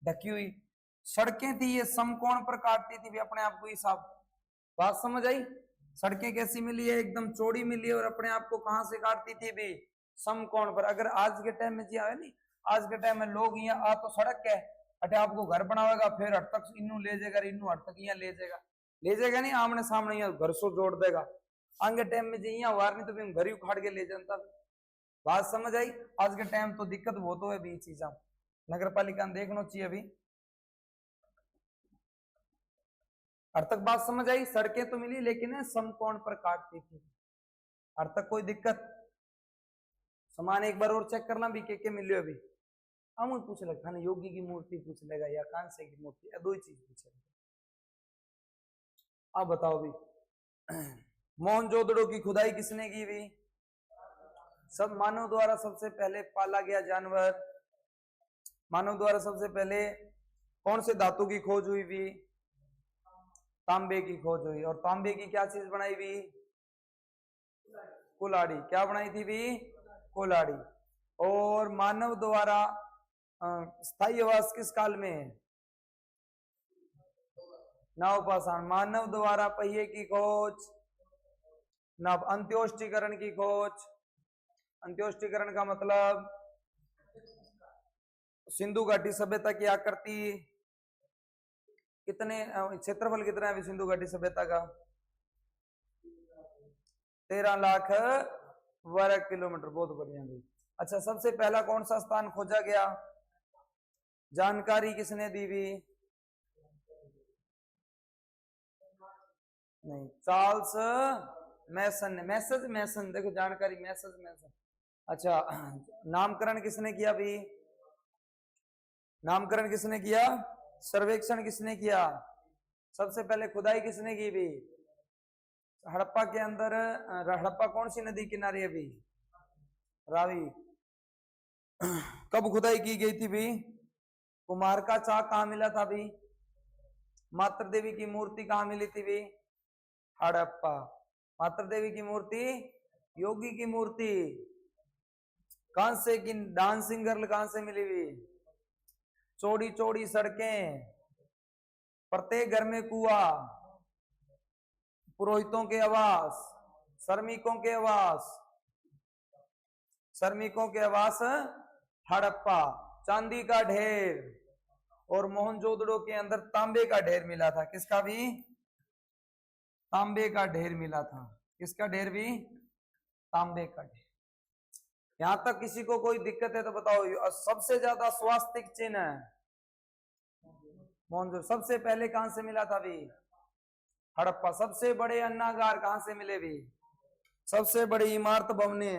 ढकी हुई। सड़कें थी ये समकोण पर काटती थी भी अपने आप को हिसाब। बात समझ आई? सड़कें कैसी मिली है? एकदम चौड़ी मिली है, और अपने आप को कहां से काटती थी भी? समकोण पर। अगर आज के टाइम में जी आए नहीं, आज के टाइम में लोग यहाँ आ तो सड़क है, अटे आपको घर बनावेगा, फिर हट तक इनू ले जाएगा, इनू हट तक यहाँ ले जाएगा नहीं, आमने सामने यहाँ घर से जोड़ देगा। आगे टाइम में जी यहाँ वार नहीं तो फिर घर ही उखाड़ के ले जाता। बात समझ आई? आज के टाइम तो दिक्कत बहुत हो है भी चीजा, नगर पालिका देखना चाहिए अभी। अर्थ तक बात समझ आई? सड़कें तो मिली लेकिन समकोण पर काटती थी। अर्थ तक कोई दिक्कत? समान एक बार और चेक करना भी के मिलियो अभी हम पूछ ले खाने योगी की मूर्ति पूछ लेगा या कांसे की मूर्ति, दो ही चीज पूछेगा। आप बताओ भी मोहनजोदड़ो की खुदाई किसने की भी? सब मानव द्वारा सबसे पहले पाला गया जानवर, मानव द्वारा सबसे पहले कौन से धातु की खोज हुई भी? तांबे की खोज हुई। और तांबे की क्या चीज बनाई भी? कुल्हाड़ी। क्या बनाई थी भी? कुल्हाड़ी। और मानव द्वारा स्थायी आवास किस काल में है? नवपाषाण। मानव द्वारा पहिए की खोज नव। अंत्योष्टीकरण की खोज, अंत्योष्टीकरण का मतलब सिंधु घाटी सभ्यता की आकृति कितने क्षेत्रफल कितना है सिंधु घाटी सभ्यता का? 13 लाख वर्ग किलोमीटर। बहुत बढ़िया भाई। अच्छा सबसे पहला कौन सा स्थान खोजा गया? जानकारी किसने दी भी? नहीं, चार्ल्स मैसन ने। मैसेज मैसन, देखो जानकारी मैसेज मैसन। अच्छा नामकरण किसने किया भी? नामकरण किसने किया? सर्वेक्षण किसने किया? सबसे पहले खुदाई किसने की भी? हड़प्पा के अंदर, हड़प्पा कौन सी नदी किनारे है भी? रावी। कब खुदाई की गई थी भी? कुम्हार का चाक कहां मिला था भी? मातृ देवी की मूर्ति कहां मिली थी भी? हड़प्पा। मातृ देवी की मूर्ति, योगी की मूर्ति, कांसे की डांसिंग गर्ल कहां से मिली हुई? चौड़ी चौड़ी सड़कें, प्रत्येक घर में कुआं, पुरोहितों के आवास, श्रमिकों के आवास, श्रमिकों के आवास हड़प्पा। चांदी का ढेर, और मोहनजोदड़ो के अंदर तांबे का ढेर मिला था। किसका भी? तांबे का ढेर मिला था। किसका ढेर भी? तांबे का ढेर। यहां तक किसी को कोई दिक्कत है तो बताओ। सबसे ज्यादा स्वास्तिक चिन्ह है मोहनजोदड़ो। सबसे पहले कहां से मिला था भी? हड़प्पा। सबसे बड़े अन्नागार कहां से मिले भी? सबसे बड़ी इमारत भवने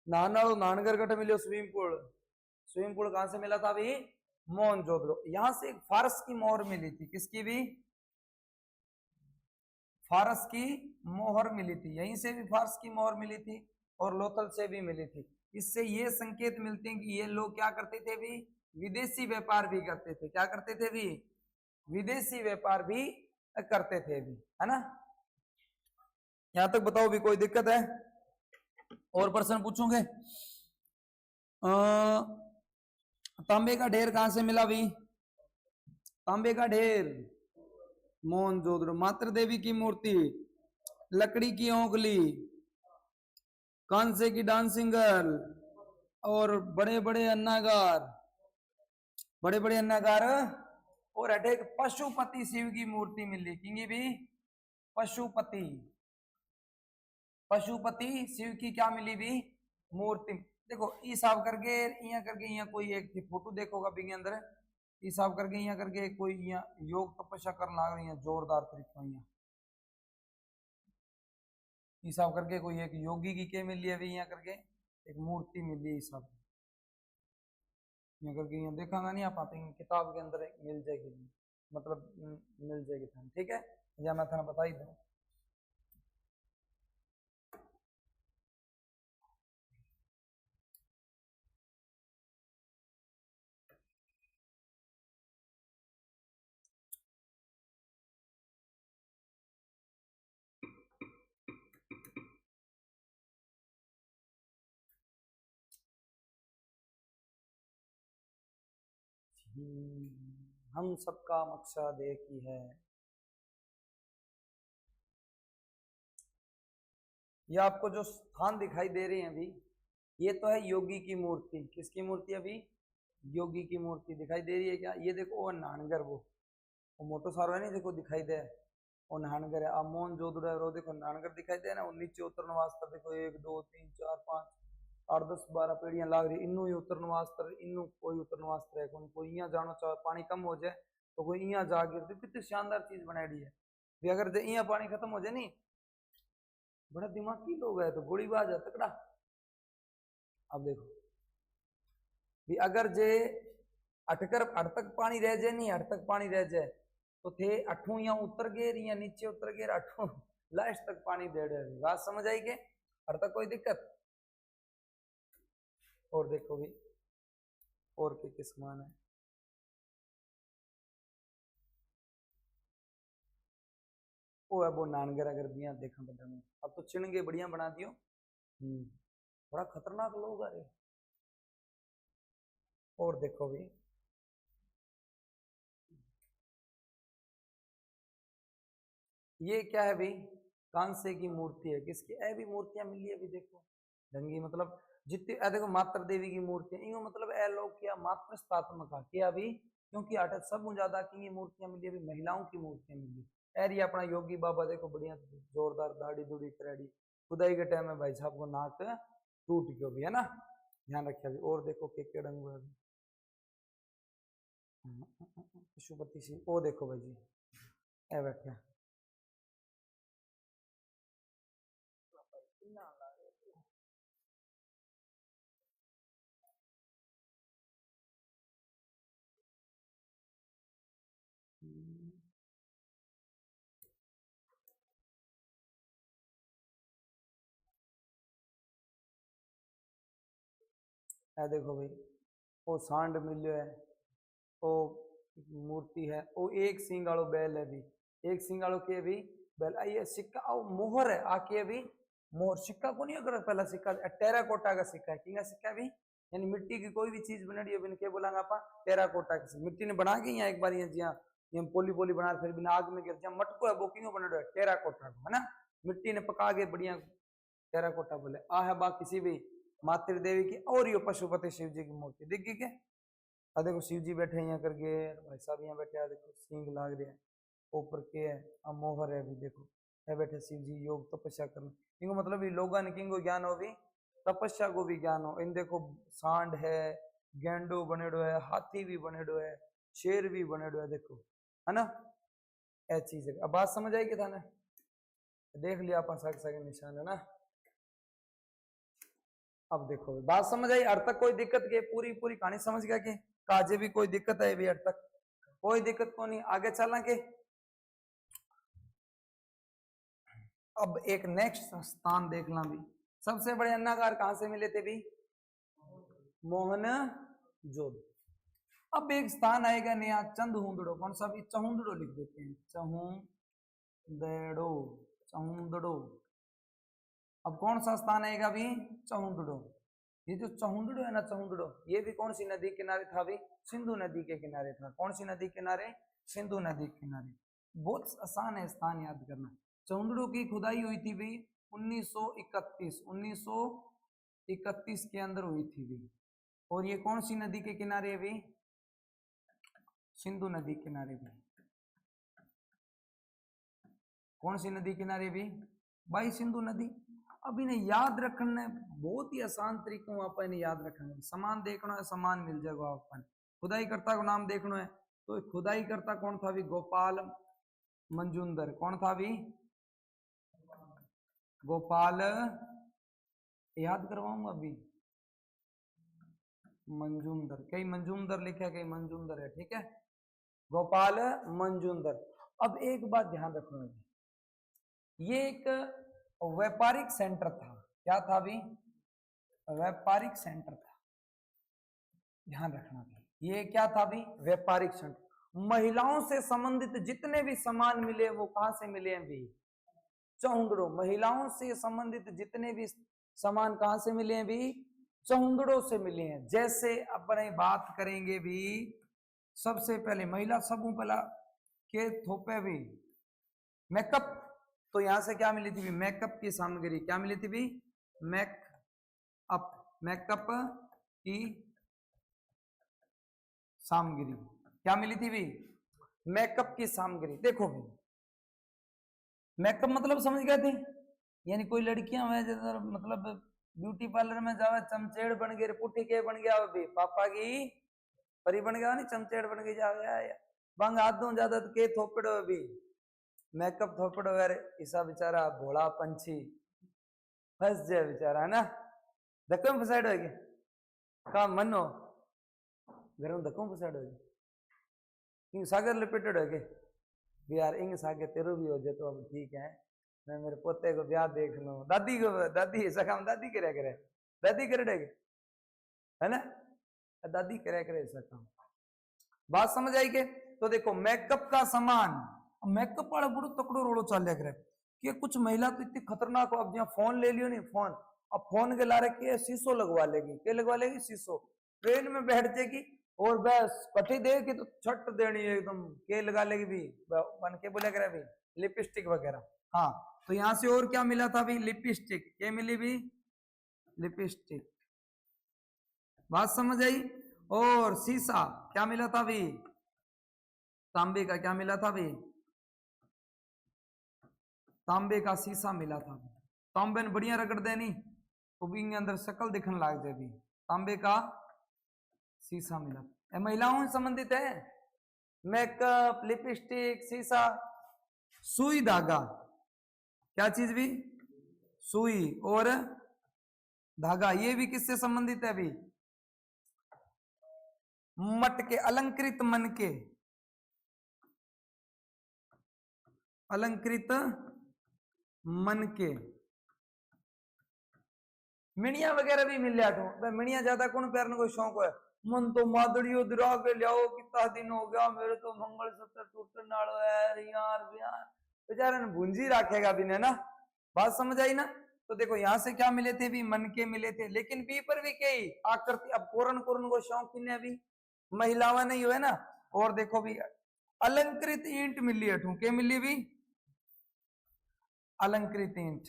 नानगढ़ गठ मिले। स्विमिंग पूल, स्विमिंग पूल कहां से मिला था भी? मोहनजोदड़ो। यहां से एक फारस की मोहर मिली थी। किसकी भी? फारस की मोहर मिली थी। यहीं से भी फारस की मोहर मिली थी और लोथल से भी मिली थी। इससे ये संकेत मिलते हैं कि ये लोग क्या करते थे भी? विदेशी व्यापार भी करते थे। क्या करते थे भी? विदेशी व्यापार भी करते थे भी, है ना। यहां तक बताओ भी कोई दिक्कत है? और प्रश्न पूछोगे? तांबे का ढेर कहां से मिला भी? तांबे का ढेर मोहनजोदड़ो। मातृ देवी की मूर्ति, लकड़ी की ओंगली, कांसे की डांसिंग गर्ल, और बड़े बड़े अन्नागार, बड़े बड़े अन्नागार, और एक पशुपति शिव की मूर्ति मिली। किंगी भी? पशुपति, पशुपति शिव की क्या मिली भी? मूर्ति। देखो हिसाब करके यहाँ करके यहाँ कोई एक फोटो देखोगा भी के अंदर हिसाब करके यहाँ करके कोई यहाँ योग तपस्या करना आ रही है जोरदार तरीका। यहाँ हिसाब करके कोई एक योगी की के मिली है भी यहाँ करके एक मूर्ति मिली है हिसाब यहाँ करके। यहाँ देखा नहीं आप आते किताब के अंदर मिल जाएगी, मतलब मिल जाएगी था। ठीक है, या मैं थाना बता ही दूँ। हम सबका मकसद एक ही है। ये आपको जो स्थान दिखाई दे रहे हैं अभी, ये तो है योगी की मूर्ति। किसकी मूर्ति? अभी योगी की मूर्ति दिखाई दे रही है क्या? ये देखो वो नानगर, वो मोटो सारो है नहीं, देखो दिखाई दे वो नानगर है। अब मोहनजोदड़ो है, वो देखो नानगर दिखाई दे ना। वो नीचे उतरने वास्ते देखो 1 2 3 4 5 8 10 12 पेड़ियां लाग रही। इनू ही उतरने वास्ते, इनू कोई उतरने वास्ते है कोई यहाँ जाना चाहे, पानी कम हो जाए तो कोई यहाँ जा गिर। तो कितनी शानदार चीज बनाई है भी। अगर यहाँ पानी खत्म हो जाए नहीं, बड़ा दिमागी लोग है तो गोलीबाज है तकड़ा। अब देखो भी अगर जे अट तक पानी रह जाए, नहीं अट तक पानी रह जाए तो थे अठू या उतर गए या नीचे उतर गए अठू लास्ट तक पानी दे रहे। बात समझ आई के अट तक कोई दिक्कत। और देखो भी और के समान है। वो है वो नानगर अगर बिया देखा बड़ा में अब तो चिणगे बढ़िया बना दियो। बड़ा खतरनाक लोग अरे। और देखो भी ये क्या है भाई, कांसे की मूर्ति है। किसकी ऐ भी मूर्तियां मिली है अभी देखो ढंगी, मतलब जितनी देखो मात्र देवी की मूर्ति इो मतलब ए लोग किया मात्र स्थात्मक किया अभी, क्योंकि आठ सब ज्यादा की मूर्तियां मिली अभी महिलाओं की मूर्तियां मिली। ऐरी अपना योगी बाबा देखो बढ़िया जोरदार दाढ़ी दूढ़ी करेड़ी, खुदाई के टाइम में भाई साहब को नाक टूट गयो भी है ना, ध्यान रखिए अभी। और देखो के रंग है पशुपति सिंह। ओ देखो भाई जी ए बैठा है देखो भाई वो सांड मिलियो है, वो मूर्ति है, वो एक सिंह वालो बैल है भी, एक सिंह वालो के भी बैल ये सिक्का और मोहर है आके भी मोहर सिक्का को नहीं अगर पहला सिक्का टेराकोटा का सिक्का है किंगा सिक्का भी, यानी मिट्टी की कोई भी चीज बना रही है क्या बोलांगे आप टेराकोटा की मिट्टी ने बना के यहाँ एक बार यहाँ पोली पोली बना फिर बिना आग में गिर मटको है बोकिंग बना है टेराकोटा को है ना, मिट्टी ने पका के बढ़िया टेराकोटा बोले आ है बा किसी भी मातृ देवी की। और यो पशुपति शिव जी की मूर्ति दिख गई क्या, देखो शिव जी बैठे यहाँ करके भाई साहब यहाँ बैठे देखो सिंह लाग रहे हैं ऊपर के है मोहर है भी देखो है बैठे शिव जी योग तपस्या करना क्योंकि मतलब लोगों ने किंगो ज्ञान हो भी तपस्या को भी ज्ञान हो। इन देखो सांड है गेंडो बनेडो है हाथी भी बनेडो है शेर भी बनेडो है देखो है ना ऐ चीज है। अब बात समझ आई कि था ना, देख लिया आप सके निशान है ना। अब देखो बात समझ आई अर्थ तक कोई दिक्कत के पूरी पूरी कहानी समझ गया कि काजे भी कोई दिक्कत है भी अर्थ तक कोई दिक्कत को नहीं आगे चलना के। अब एक नेक्स्ट स्थान देखना भी सबसे बड़े अन्नाकार कहां से मिले थे भी मोहन जोध। अब एक स्थान आएगा नया चंदहुंदड़ो, कौन सा भी चहुंदड़ो लिख देते हैं चहुंदड़ो चहुंदड़ो। अब कौन सा स्थान आएगा भी चहुंदड़ो। ये जो चहुंदड़ो है ना चहुंदड़ो ये भी कौन सी नदी किनारे था भी सिंधु नदी के किनारे था। कौन सी नदी किनारे सिंधु नदी किनारे। बहुत आसान है स्थान याद करना। चहुंदड़ो की खुदाई हुई थी भी 1931 के अंदर हुई थी भी। और ये कौन सी नदी के किनारे भी सिंधु नदी किनारे भी। कौन सी नदी किनारे भी भाई सिंधु नदी। अब इन्हें याद रखना बहुत ही आसान तरीकों आप इन्हें याद रखेंगे। समान देखना है समान मिल जाएगा आपको। खुदाई कर्ता को नाम देखना है तो खुदाई कर्ता कौन था भी गोपाल मंजुंदर। कौन था भी गोपाल याद करवाऊंगा अभी मंजुंदर कई मंजुंदर लिखा कई मंजुंदर है ठीक है गोपाल मंजुंदर। अब एक बात ध्यान रखना ये एक व्यापारिक सेंटर था। क्या था भी व्यापारिक सेंटर था ध्यान रखना भी ये क्या था भी व्यापारिक सेंटर। महिलाओं से संबंधित जितने भी सामान मिले वो कहां से मिले हैं भी चहुंदड़ो। महिलाओं से संबंधित जितने भी सामान कहां से मिले हैं भी चहुंदड़ो से मिले हैं। जैसे अपने बात करेंगे भी सबसे पहले महिला सबू पहला के थोपे भी मेकअप तो यहां से क्या मिली थी भी मेकअप की सामग्री। क्या मिली थी भी मेकअप की सामग्री। क्या मिली थी भी मेकअप की सामग्री। देखो भी मेकअप मतलब समझ गए थे यानी कोई लड़कियां मतलब ब्यूटी पार्लर में जावे चमचेड़ बन गए पुठी के बन गया भी पापा की परी बन गया नहीं चमचेड़ बन गई जावे बंग आधों ज्यादा तो के थोपड़ो भी मेकअप थोपड़ो यार ऐसा बेचारा भोला पंछी फंस जाए बेचारा है ना धक्के में फसाइड होगी का मनो घर में धक्कों फसाइड होगी इंग सागर लिपेटेड है के यार इंग सागे तेरो भी हो जाए तो अब ठीक है मैं मेरे पोते को ब्याह देख लूं दादी ऐसा काम दादी करे दादी करे है ना दादी करे ऐसा काम बात समझ आई के तो देखो मेकअप का सामान मेकअप वाला बड़ो तकड़ो रोड़ो चल रहा है कि कुछ महिला तो इतनी खतरनाक हो अब जहाँ फोन ले लियो नहीं फोन अब फोन के लारे के शीशो लगवा लेगी क्या लगवा लेगी शीशो ट्रेन में बैठ जाएगी और बस कठी देगी तो छट देनी है एकदम के लगा लेगी भी बन के बोले करे भी लिपस्टिक वगैरह हाँ तो यहां से और क्या मिला था भी लिपस्टिक क्या मिली भी लिपस्टिक बात समझ आई और शीशा क्या मिला था भी तांबे का क्या मिला था भी तांबे का शीशा मिला था तांबे ने बढ़िया रगड़ देनी तो भी अंदर शक्ल दिखने लग जाए भी तांबे का शीशा मिला महिलाओं से संबंधित है मेकअप लिपस्टिक शीशा सुई धागा क्या चीज भी सुई और धागा ये भी किससे संबंधित है अभी मटके अलंकृत मनके अलंकृत मनके मिनिया वगैरह भी मिल जाते मिनिया ज्यादा कौन प्यार कोई शौक है मन तो मादड़ियो दिरा के लियाओ कितना दिन हो गया मेरे तो मंगलसूत्र टूटने वाला है यार बेचारे ने भूंजी रखेगा भी ना बात समझ आई ना तो देखो यहाँ से क्या मिले थे भी मन के मिले थे लेकिन बी पर भी कई आकृति अब कोरन को शौक किन्ने अभी महिलाओं नहीं हुए ना और देखो भी अलंकृत ईंट मिली है ठूके मिली भी अलंकृत ईंट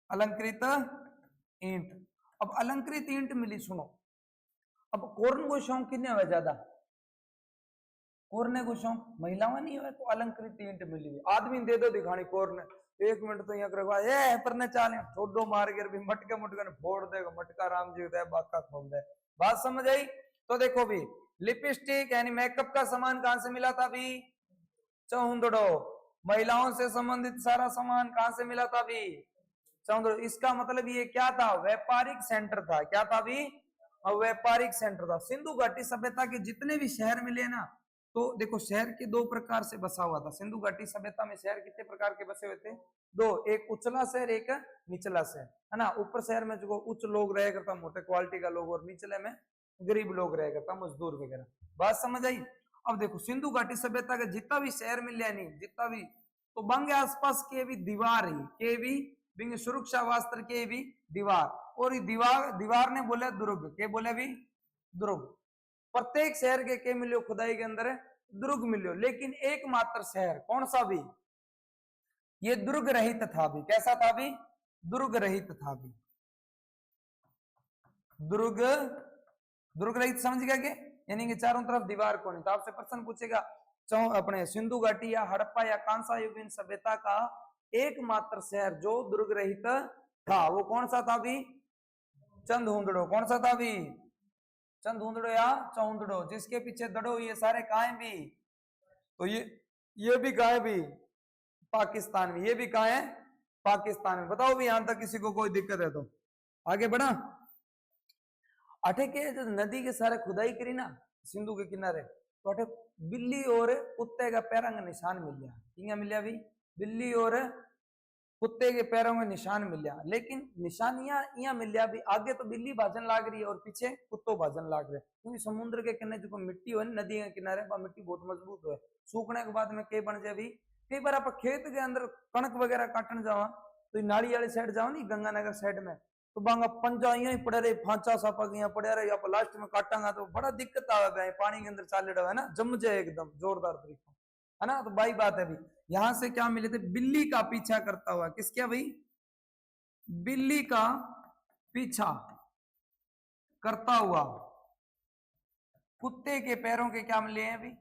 अलंकृत ईंट अब अलंकृत ईंट मिली सुनो अब कोरन को शौक किन्ने हुए ज्यादा कोरने को शौक महिलाओं नहीं हुए तो अलंकृत ईंट मिली हुई आदमी दे दो दिखानी कोरने 1 मिनट तो यहाँ करवा पर न चाले ठोडो मार के भी मटके ने फोड़ देगा मटका राम जी होता है बाका खोल दे बात समझ आई तो देखो भी लिपस्टिक यानी मेकअप का सामान कहां से मिला था भी चौंदड़ो महिलाओं से संबंधित सारा सामान कहां से मिला था भी चौंदड़ो इसका मतलब ये क्या था व्यापारिक सेंटर था क्या था भी व्यापारिक सेंटर था सिंधु घाटी सभ्यता के जितने भी शहर मिले ना तो देखो शहर के 2 प्रकार से बसा हुआ था सिंधु घाटी सभ्यता में शहर कितने प्रकार के बसे हुए थे 2 एक उचला शहर एक निचला शहर है ना ऊपर शहर में जो उच्च लोग रह करता मोटे क्वालिटी का लोग और निचले में गरीब लोग रह करता मजदूर वगैरह बात समझ आई अब देखो सिंधु घाटी सभ्यता का जितना भी शहर मिले नहीं जितना भी तो बंग आसपास के भी दीवार ही के भी बिंग सुरक्षा वास्त्र के भी दीवार और दीवार ने बोले दुर्ग के बोले भी दुर्ग प्रत्येक शहर के मिलो खुदाई के अंदर दुर्ग मिलो लेकिन एकमात्र शहर कौन सा भी ये दुर्ग रहित था भी कैसा था भी दुर्ग रहित था भी दुर्ग रहित समझ गया यानी कि चारों तरफ दीवार कौन तो आपसे प्रश्न पूछेगा अपने सिंधु घाटी या हड़प्पा या कांसा युगीन सभ्यता का एकमात्र शहर जो दुर्ग रहित था वो कौन सा था भी चंदहुंदड़ो कौन सा था भी चंदहुंदड़ो या चौंदड़ो जिसके पीछे दड़ो ये सारे कहाँ भी तो ये भी कहाँ भी पाकिस्तान में ये भी कहाँ है पाकिस्तान में बताओ भी यहां तक किसी को कोई दिक्कत है तो आगे बढ़ा अठे के जो नदी के सारे खुदाई करी ना सिंधु के किनारे तो अठे बिल्ली और कुत्ते का पैरों का निशान मिल गया क्या मिल गया भी बिल्ली और कुत्ते के पैरों में निशान मिल गया लेकिन निशानियां यहाँ मिल गया भी आगे तो बिल्ली भाजन लाग रही है और पीछे कुत्तो भाजन लाग रहे क्योंकि समुद्र के किनारे जो मिट्टी हो नदी के किनारे वह मिट्टी बहुत मजबूत हो सूखने के बाद में कई बन जाए भी कई बार आप खेत के अंदर कणक वगैरह काटने जाओ तो नाली वाली साइड जाओ नी गंगानगर साइड में तो बांगा पंजा यही पड़े रहे फांचा सापा यहाँ पड़े रहे आप लास्ट में काटांगा तो बड़ा दिक्कत आवे पानी के अंदर चाले रहा है ना जम जाए एकदम जोरदार तरीका है ना तो भाई बात है भी यहां से क्या मिले थे बिल्ली का पीछा करता हुआ किसके भाई बिल्ली का पीछा करता हुआ कुत्ते के पैरों के क्या मिले हैं अभी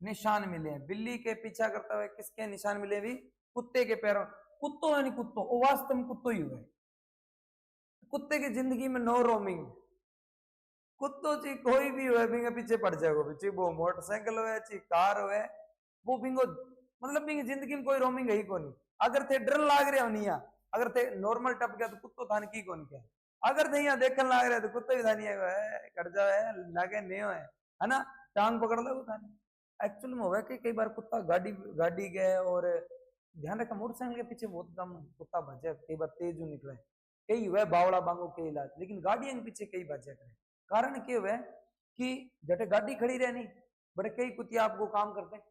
निशान मिले हैं बिल्ली के पीछा करता हुआ किसके निशान मिले भी कुत्ते के पैरों कुत्तों है नहीं कुत्तों वो वास्तव में कुत्तों ही हुए कुत्ते की जिंदगी में नो रोमिंग कुत्तों ची कोई भी हुए बिंगे पीछे पड़ जाएगा ची वो मोटरसाइकिल हुए ची कार हुए वो बिंगो मतलब बिंगे जिंदगी में कोई रोमिंग है ही को नहीं अगर थे डर लाग रहे हो नहीं अगर थे नॉर्मल टप गया तो कुत्तो थान की कौन क्या, अगर थे यहाँ देखने लग रहे तो कुत्तो भी थानी है कट जाए लागे नहीं है ना, टांग पकड़ लो थानी। एक्चुअल में हुआ कि कई बार कुत्ता गाड़ी गाड़ी गए और ध्यान रखा मोटरसाइकिल के पीछे बहुत कम कुत्ता भजे, कई बार तेज निकले, कई हुआ बावड़ा बांगो के इलाज, लेकिन गाड़ियों के पीछे कई भजे करे। कारण क्या हुआ कि जटे गाड़ी खड़ी रहनी बड़े कई कुतिया आपको काम करते हैं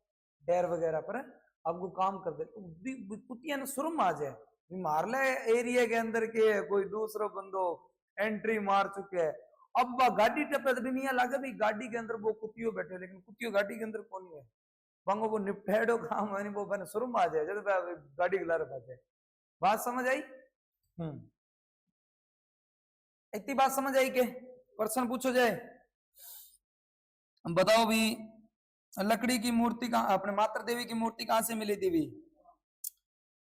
टायर वगैरह पर आपको काम करते, तो कुतिया ने शुरू में आ जाए मार ले एरिया के अंदर के कोई दूसरा बंदो एंट्री मार चुके हैं, अब वह गाड़ी टपे भी नहीं लगे भाई गाड़ी के अंदर वो कुतियो बैठे, लेकिन कुतियो गाड़ी के अंदर कौन है बांगो वो निपटेड़ो काम है वो बने शुरू में आ जाए जब गाड़ी गिला रखा जाए। बात समझ आई? इतनी बात समझ आई के प्रश्न पूछो जाए, बताओ भी लकड़ी की मूर्ति कहाँ, अपने मात्र देवी की मूर्ति कहां से मिली थी भी?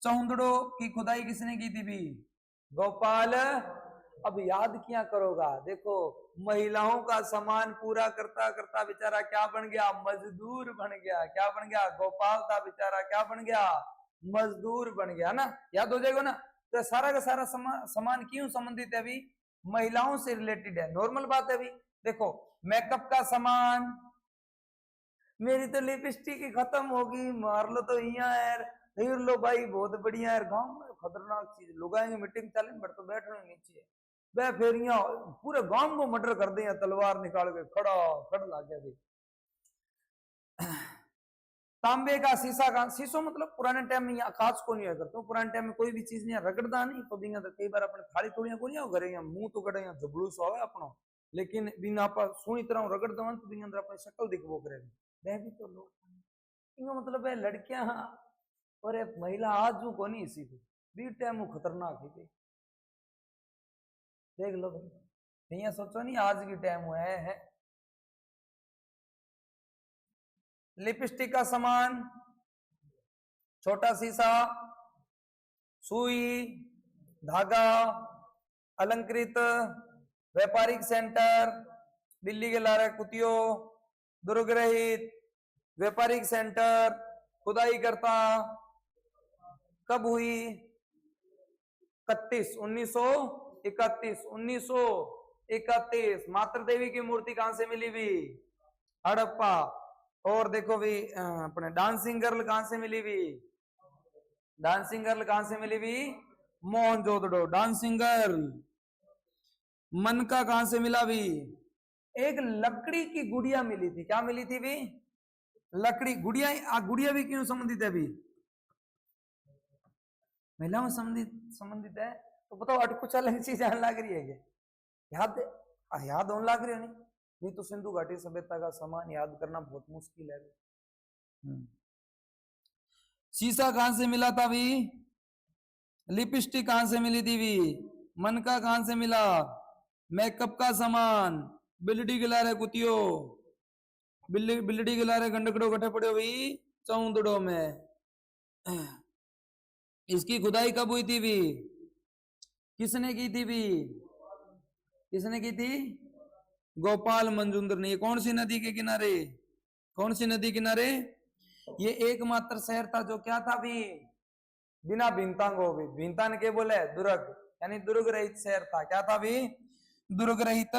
चौंदड़ो की खुदाई किसने की थी भी? गोपाल। अब याद क्या करोगा, देखो महिलाओं का सामान पूरा करता करता बेचारा क्या बन गया, मजदूर बन गया, क्या बन गया, गोपाल था बेचारा क्या बन गया, मजदूर बन गया ना, याद हो जाएगा ना। तो सारा का सारा सामान क्यों संबंधित है अभी, महिलाओं से रिलेटेड है, नॉर्मल बात है अभी। देखो मेकअप का सामान, मेरी तो लिपस्टिक ही खत्म होगी, मार लो तो यहाँ यार, फिर लो भाई बहुत बढ़िया यार, गांव में खतरनाक चीज लोग आएंगे मीटिंग चले पर तो बैठ रहे नीचे वह फिर यहाँ पूरे गांव को मर्डर कर दें, तलवार निकाल के खड़ा खड़ ला गया। तांबे का शीशा का, शीशो मतलब पुराने टाइम में यहाँ कांच को नहीं करते, पुराने टाइम में कोई भी चीज नहीं रगड़दा नहीं तो बिना तो कई बार अपने थाली थोड़ियां को नहीं घरे मुंह तो कड़े जबड़ूस हो अपनो, लेकिन बिना आप सुनी तरह रगड़ दवन तो बिना अंदर अपनी शक्ल दिखबो करे, वह भी तो लोग मतलब है लड़कियां और महिला आज जो को नहीं इसी भी टाइम खतरनाक है, देख लो नहीं सोचो नहीं आज की टाइम हुआ है। लिपस्टिक का सामान, छोटा शीशा, सुई, धागा, अलंकृत, व्यापारिक सेंटर, बिल्ली के लारे कुतियो, दुर्ग्रहित, व्यापारिक सेंटर, खुदाई करता, कब हुई? 1931 मात्र देवी की मूर्ति कहां से मिली भी? हड़प्पा। और देखो भी अपने डांसिंग गर्ल कहां से मिली भी? डांसिंग गर्ल कहां से मिली भी? मोहनजोदड़ो। Dancing girl. मनका कहां से मिला भी? एक लकड़ी की गुड़िया मिली थी, क्या मिली थी भी? लकड़ी गुड़िया। गुड़िया भी क्यों संबंधित है भी? महिलाओं संबंधित है तो बताओ अट कुछ अलग चीज आने लग रही है क्या? याद होने लग रही है नहीं तो सिंधु घाटी सभ्यता का सामान याद करना बहुत मुश्किल है। शीशा कहां से मिला था भी? लिपस्टिक कहां से मिली थी भी? मनका कहां से मिला? मेकअप का सामान, बिल्ली गिलारे कुतियो, बिल्ली गिलारे गंडकड़ो गठे पड़े हुई चौंदड़ो में। इसकी खुदाई कब हुई थी भी? किसने की थी भी? किसने की थी? गोपाल मंजुंद्र ने। कौन सी नदी के किनारे? कौन सी नदी किनारे? ये एकमात्र शहर था जो क्या था भी? बिना भिंतांगो भी। भिंतान के बोले दुर्ग, यानी दुर्ग रहित शहर था। क्या था भी? दुर्ग रहित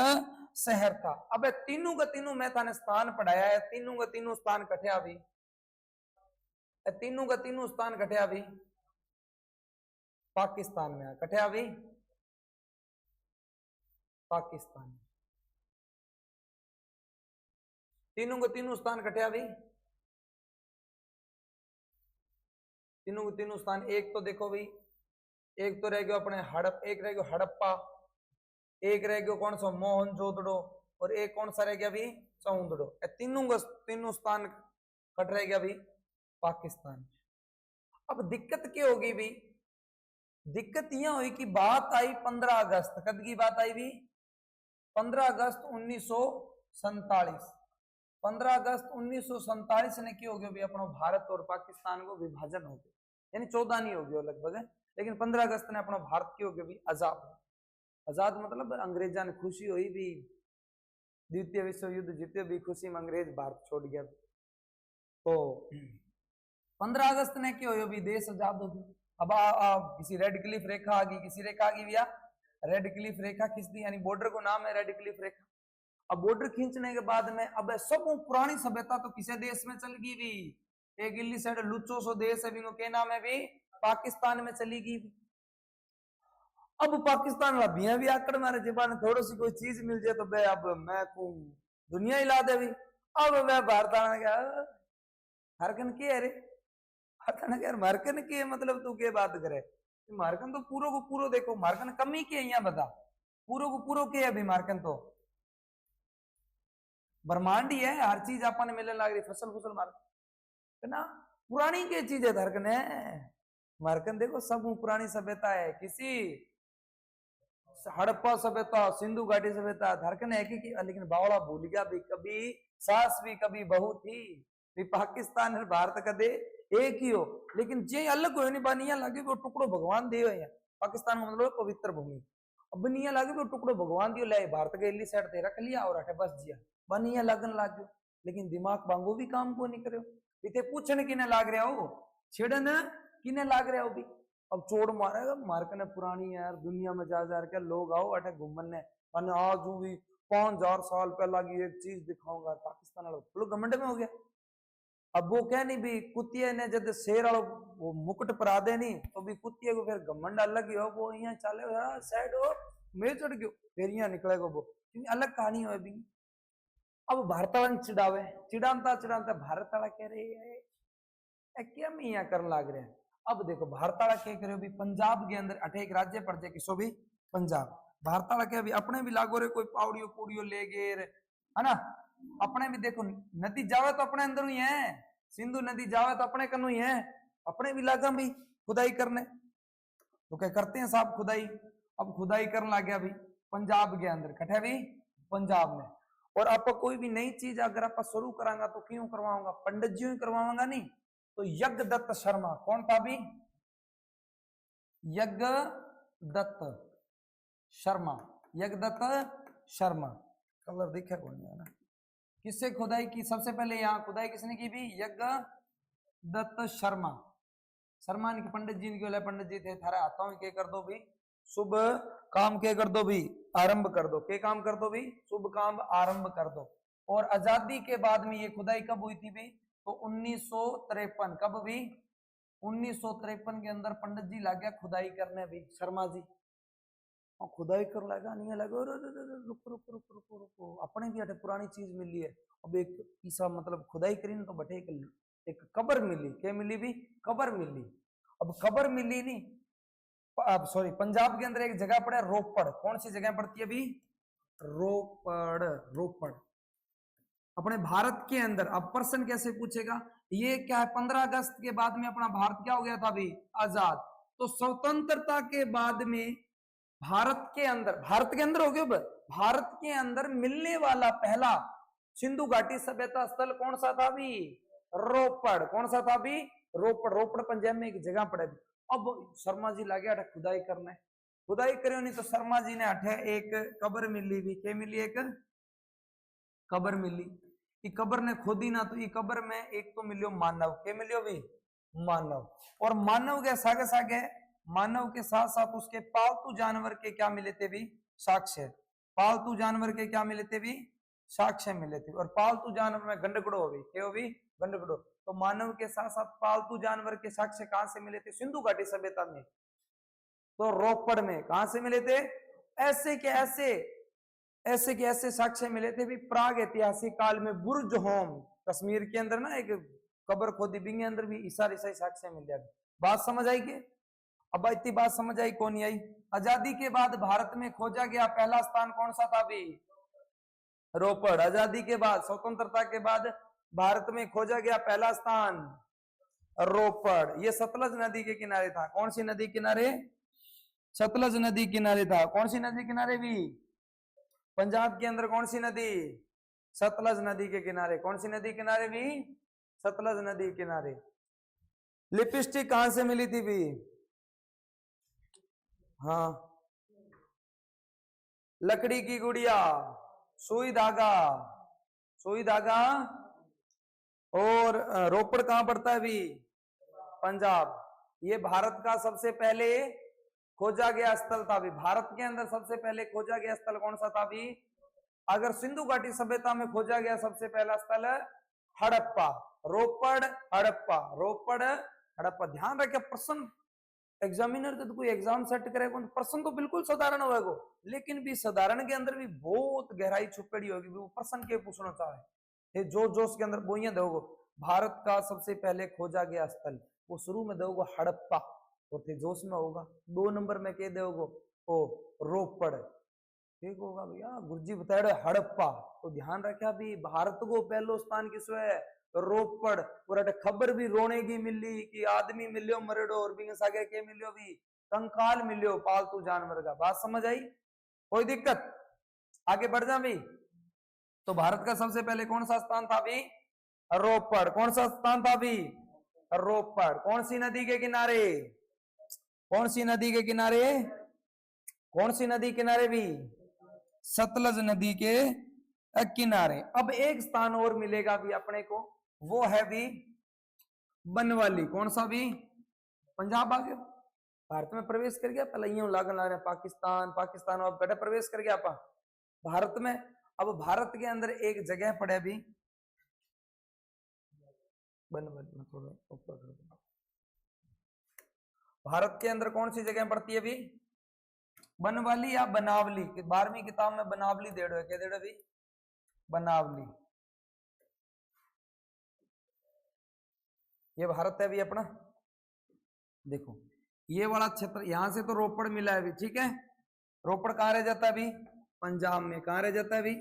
शहर था। अब तीनों का तीनों मैं थाने स्थान पढ़ाया है, तीनों का तीनों स्थान कठिया भी, तीनों का तीनों स्थान कठिया भी पाकिस्तान में। कठिया भी पाकिस्तान, तीनों को तीनों स्थान कठिया भी, तीनों को तीनों स्थान। एक तो देखो भाई, एक तो रह गया अपने एक रह गया हड़प्पा, एक रह गया कौन सा? मोहनजोदड़ो, और एक कौन सा रह गया भी? चौंदड़ो। तीनों का तीनों स्थान कट रह गया भी पाकिस्तान। अब दिक्कत क्या होगी भी? दिक्कत यह हुई कि बात आई 15 अगस्त। कब की बात आई भी? 15 अगस्त 1947। 15 अगस्त 1947 ने क्या हो गया भी? अपना भारत और पाकिस्तान को विभाजन हो गया, यानी 14 नहीं हो गया लगभग, लेकिन 15 अगस्त ने अपना भारत की हो गया भी आजाद। आजाद मतलब अंग्रेजा ने खुशी हुई भी, द्वितीय विश्व युद्ध जीते भी खुशी में अंग्रेज भारत छोड़ गया। तो 15 अगस्त ने क्या हो भी? देश आजाद हो गया। अब किसी रेड क्लिफ रेखा आ गई, किसी रेखा आ गई भैया, रेड क्लिफ रेखा खींच दी, यानी बॉर्डर को नाम है रेड क्लिफ रेखा। अब बॉर्डर खींचने के बाद में अब सब पुरानी सभ्यता तो किसी देश में चल गई भी, एक इल्ली साइड लुच्चो सो देश है भी, के नाम है भी पाकिस्तान में चली गई। अब पाकिस्तान वाला भी आकड़ मारे जबान थोड़ी सी कोई चीज मिल जाए तो बे अब मैं को दुनिया हिला दे भी। अब मैं भारत आने गया, हरकन के है रे, मार्कन के मतलब तू के बात करे, मार्कन तो पूरो को पूरो देखो, मार्कन कमी के यहाँ बता, पूरो को पूरो के अभी मार्कन तो ब्रह्मांड ही है, हर चीज अपन मिलने लग रही, फसल फुसल मार्कन ना पुरानी के चीज है धरकन है। मार्कन देखो सब पुरानी सभ्यता है, किसी हड़प्पा सभ्यता, सिंधु घाटी सभ्यता धरकन है कि लेकिन बावला भूल गया भी, कभी सास भी कभी बहू थी भी, पाकिस्तान और भारत कदे एक ही हो, लेकिन जे अलग हो नहीं बानिया लगे वो टुकड़ो भगवान दियो है। पाकिस्तान में मतलब पवित्र भूमि, अब बनिया लगे वो टुकड़ो भगवान दियो, ले भारत के इली साइड ते रख लिया और अठे बस जिया बनिया लगन लाग गयो, लेकिन दिमाग बांगो भी काम को नहीं करे, इते पूछने किने लाग रहा हो, छेड़न किने लाग रहा हो भी। अब चोड़ मारेगा मार्कन पुरानी है यार, दुनिया में जा के लोग आओ अठे घूमन ने, आज भी 5000 साल पहला की एक चीज दिखाऊंगा, पाकिस्तान वालों घमंड में हो गया। अब वो कह नहीं भी कुत्ते ने जब शेर वालों वो मुकुट परा दे नहीं तो भी कुत्ते को फिर घमंड अलग ही हो, वो यहाँ चले साइड हो मैं चढ़ गयो फिर यहाँ निकलेगा वो, क्योंकि अलग कहानी हो भी। अब भारत वाला चिड़ावे चिड़ाता चिड़ाता भारत वाला कह रहे क्या मैं यहाँ करने लग रहे हैं। अब देखो भारत वाला क्या करे भी, पंजाब के अंदर अठे एक राज्य पड़ जाए किसो भी पंजाब, भारत वाला क्या भी अपने भी लागो रे कोई पावड़ियों पूड़ियों ले गए है ना, अपने भी देखो नदी जावे तो अपने अंदर ही है, सिंधु नदी जावे तो अपने कनु ही है, अपने भी लागा भी खुदाई करने, तो क्या करते हैं साहब खुदाई। अब खुदाई करने लग गया भी पंजाब के अंदर, कठे भी पंजाब में। और आप कोई भी नई चीज अगर आप शुरू करांगा तो क्यों करवाऊंगा, पंडित जी ही करवाऊंगा नहीं, तो यज्ञदत्त शर्मा, कौन था भी यज्ञदत्त शर्मा, यज्ञदत्त शर्मा, कलर दिखे कौन है ना, किससे खुदाई की सबसे पहले, यहाँ खुदाई किसने की भी, यज्ञदत्त शर्मा। शर्मा ने पंडित जी ने पंडित जी थे थारे हाथों में के कर दो भी शुभ काम, के कर दो भी आरंभ कर दो, के काम कर दो भी शुभ काम आरंभ कर दो। और आजादी के बाद में ये खुदाई कब हुई थी भी, तो 1953, कब भी 1953 के अंदर पंडित जी लग गया खुदाई करने भी, शर्मा जी और खुदाई कर लगा नहीं लगा, रुको रुको रुको रुको रुको, अपने भी अटे पुरानी चीज मिली है। अब एक ईसा मतलब खुदाई करी तो बटे एक कबर मिली, क्या मिली भी कबर मिली। अब कबर मिली नहीं, अब सॉरी पंजाब के अंदर एक जगह पड़ा रोपड़, कौन सी जगह पड़ती है भी रोपड़, रोपड़ अपने भारत के अंदर। अब प्रश्न कैसे पूछेगा, ये क्या है 15 अगस्त के बाद में अपना भारत क्या हो गया था अभी आजाद, तो स्वतंत्रता के बाद में भारत के अंदर हो गया, भारत के अंदर मिलने वाला पहला सिंधु घाटी सभ्यता स्थल कौन सा था भी, रोपड़, कौन सा था भी रोपड़, रोपड़ पंजाब में एक जगह पड़े। अब शर्मा जी लगे अठे खुदाई करने, खुदाई करे नहीं तो शर्मा जी ने अठे एक कबर मिली भी, क्या मिली एक कबर मिली, ये कबर ने खोदी ना तो ये कबर में एक तो मिलियो मानव, क्या मिलियो भी मानव, और मानव के सागे सागे मानव के साथ साथ उसके पालतू जानवर के क्या मिले थे भी साक्ष्य, पालतू जानवर के क्या मिले थे भी साक्ष्य मिले थे। और पालतू जानवर में गंडकड़ो हो भी, क्या हो भी गंडकड़ो, तो मानव के साथ साथ पालतू जानवर के साक्ष्य कहां से मिले थे, सिंधु घाटी सभ्यता में, तो रोपड़ में कहां से मिले थे, ऐसे के ऐसे साक्ष्य मिले थे भी प्राग ऐतिहासिक काल में बुर्ज होम कश्मीर के अंदर ना एक कबर खोदी बिंगे अंदर भी ईसाई साक्ष्य मिल जाए। बात समझ आई के, अब इतनी बात समझ आई कौन आई। आजादी के बाद भारत में खोजा गया पहला स्थान कौन सा था भी रोपड़, आजादी के बाद स्वतंत्रता के बाद भारत में खोजा गया पहला स्थान रोपड़, ये सतलज नदी के किनारे था, कौन सी नदी किनारे, सतलज नदी किनारे था, कौन सी नदी किनारे भी पंजाब के अंदर, कौन सी नदी सतलज नदी के किनारे, कौन सी नदी किनारे भी सतलज नदी किनारे। लिपस्टिक कहां से मिली थी भी, हाँ लकड़ी की गुड़िया, सुई धागा, सुई धागा, और रोपड़ कहां पड़ता है भी पंजाब, ये भारत का सबसे पहले खोजा गया स्थल था भी। भारत के अंदर सबसे पहले खोजा गया स्थल कौन सा था भी? अगर सिंधु घाटी सभ्यता में खोजा गया सबसे पहला स्थल हड़प्पा, रोपड़ हड़प्पा, रोपड़ हड़प्पा। ध्यान रखे प्रश्न एग्जामिनर तो कोई एग्जाम सेट करेगा प्रश्न तो बिल्कुल साधारण होगा, लेकिन भी साधारण के अंदर भी बहुत गहराई छुपड़ी होगी। वो प्रश्न के पूछना चाहे जो जोश के अंदर बोइया दोगे। भारत का सबसे पहले खोजा गया स्थल वो शुरू में दोगे हड़प्पा और फिर जोश में होगा। 2 नंबर में कह दोगे ओ रोपड़, ठीक होगा भैया। गुरुजी बताए हड़प्पा, तो ध्यान रखा भी भारत को पहलो स्थान किसो है? रोपड़। और खबर भी रोने की मिली कि आदमी मिलियो मरडो और भी सागे के मिलियो भी कंकाल मिलियो पालतू जानवर का। बात समझ आई? कोई दिक्कत? आगे बढ़ जा भी। तो भारत का सबसे पहले कौन सा स्थान था भी? रोपड़। कौन सा स्थान था भी? रोपड़। कौन सी नदी के किनारे? कौन सी नदी के किनारे? कौन सी नदी किनारे भी? सतलज नदी के किनारे। अब एक स्थान और मिलेगा भी अपने को, वो है भी बनवाली। कौन सा भी? पंजाब आ गया, भारत में प्रवेश कर गया। पहले यूं लागन लग रहे पाकिस्तान पाकिस्तान, अब बेटा प्रवेश कर गया आपा भारत में। अब भारत के अंदर एक जगह पड़े भी बनवाली, में थोड़ा ऊपर कर दूंगा। भारत के अंदर कौन सी जगह पड़ती है भी? बनवाली या बनावली। 12वीं किताब में बनावली दे दो, क्या दे दो भी? बनावली। ये भारत है भी अपना। देखो ये वाला क्षेत्र यहां से तो रोपड़ मिला है भी, ठीक है। रोपड़ कहाँ रह जाता है भी? पंजाब में। कहाँ रह जाता है भी?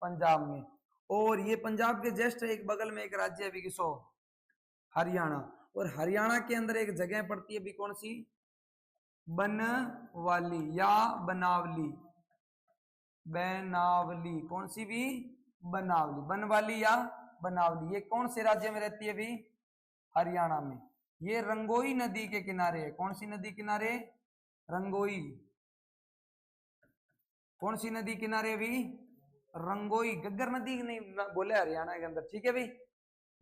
पंजाब में। और ये पंजाब के जस्ट एक बगल में एक राज्य है भी, किसो? हरियाणा। और हरियाणा के अंदर एक जगह पड़ती है भी, कौन सी? बनवाली या बनावली। बनावली। कौन सी भी? बनावली। बनवाली या बनावली। ये कौन से राज्य में रहती है भी? हरियाणा में। ये रंगोई नदी के किनारे है। कौन सी नदी किनारे? रंगोई। कौन सी नदी किनारे भी? रंगोई। गग्गर नदी नहीं बोले हरियाणा के अंदर, ठीक है भाई।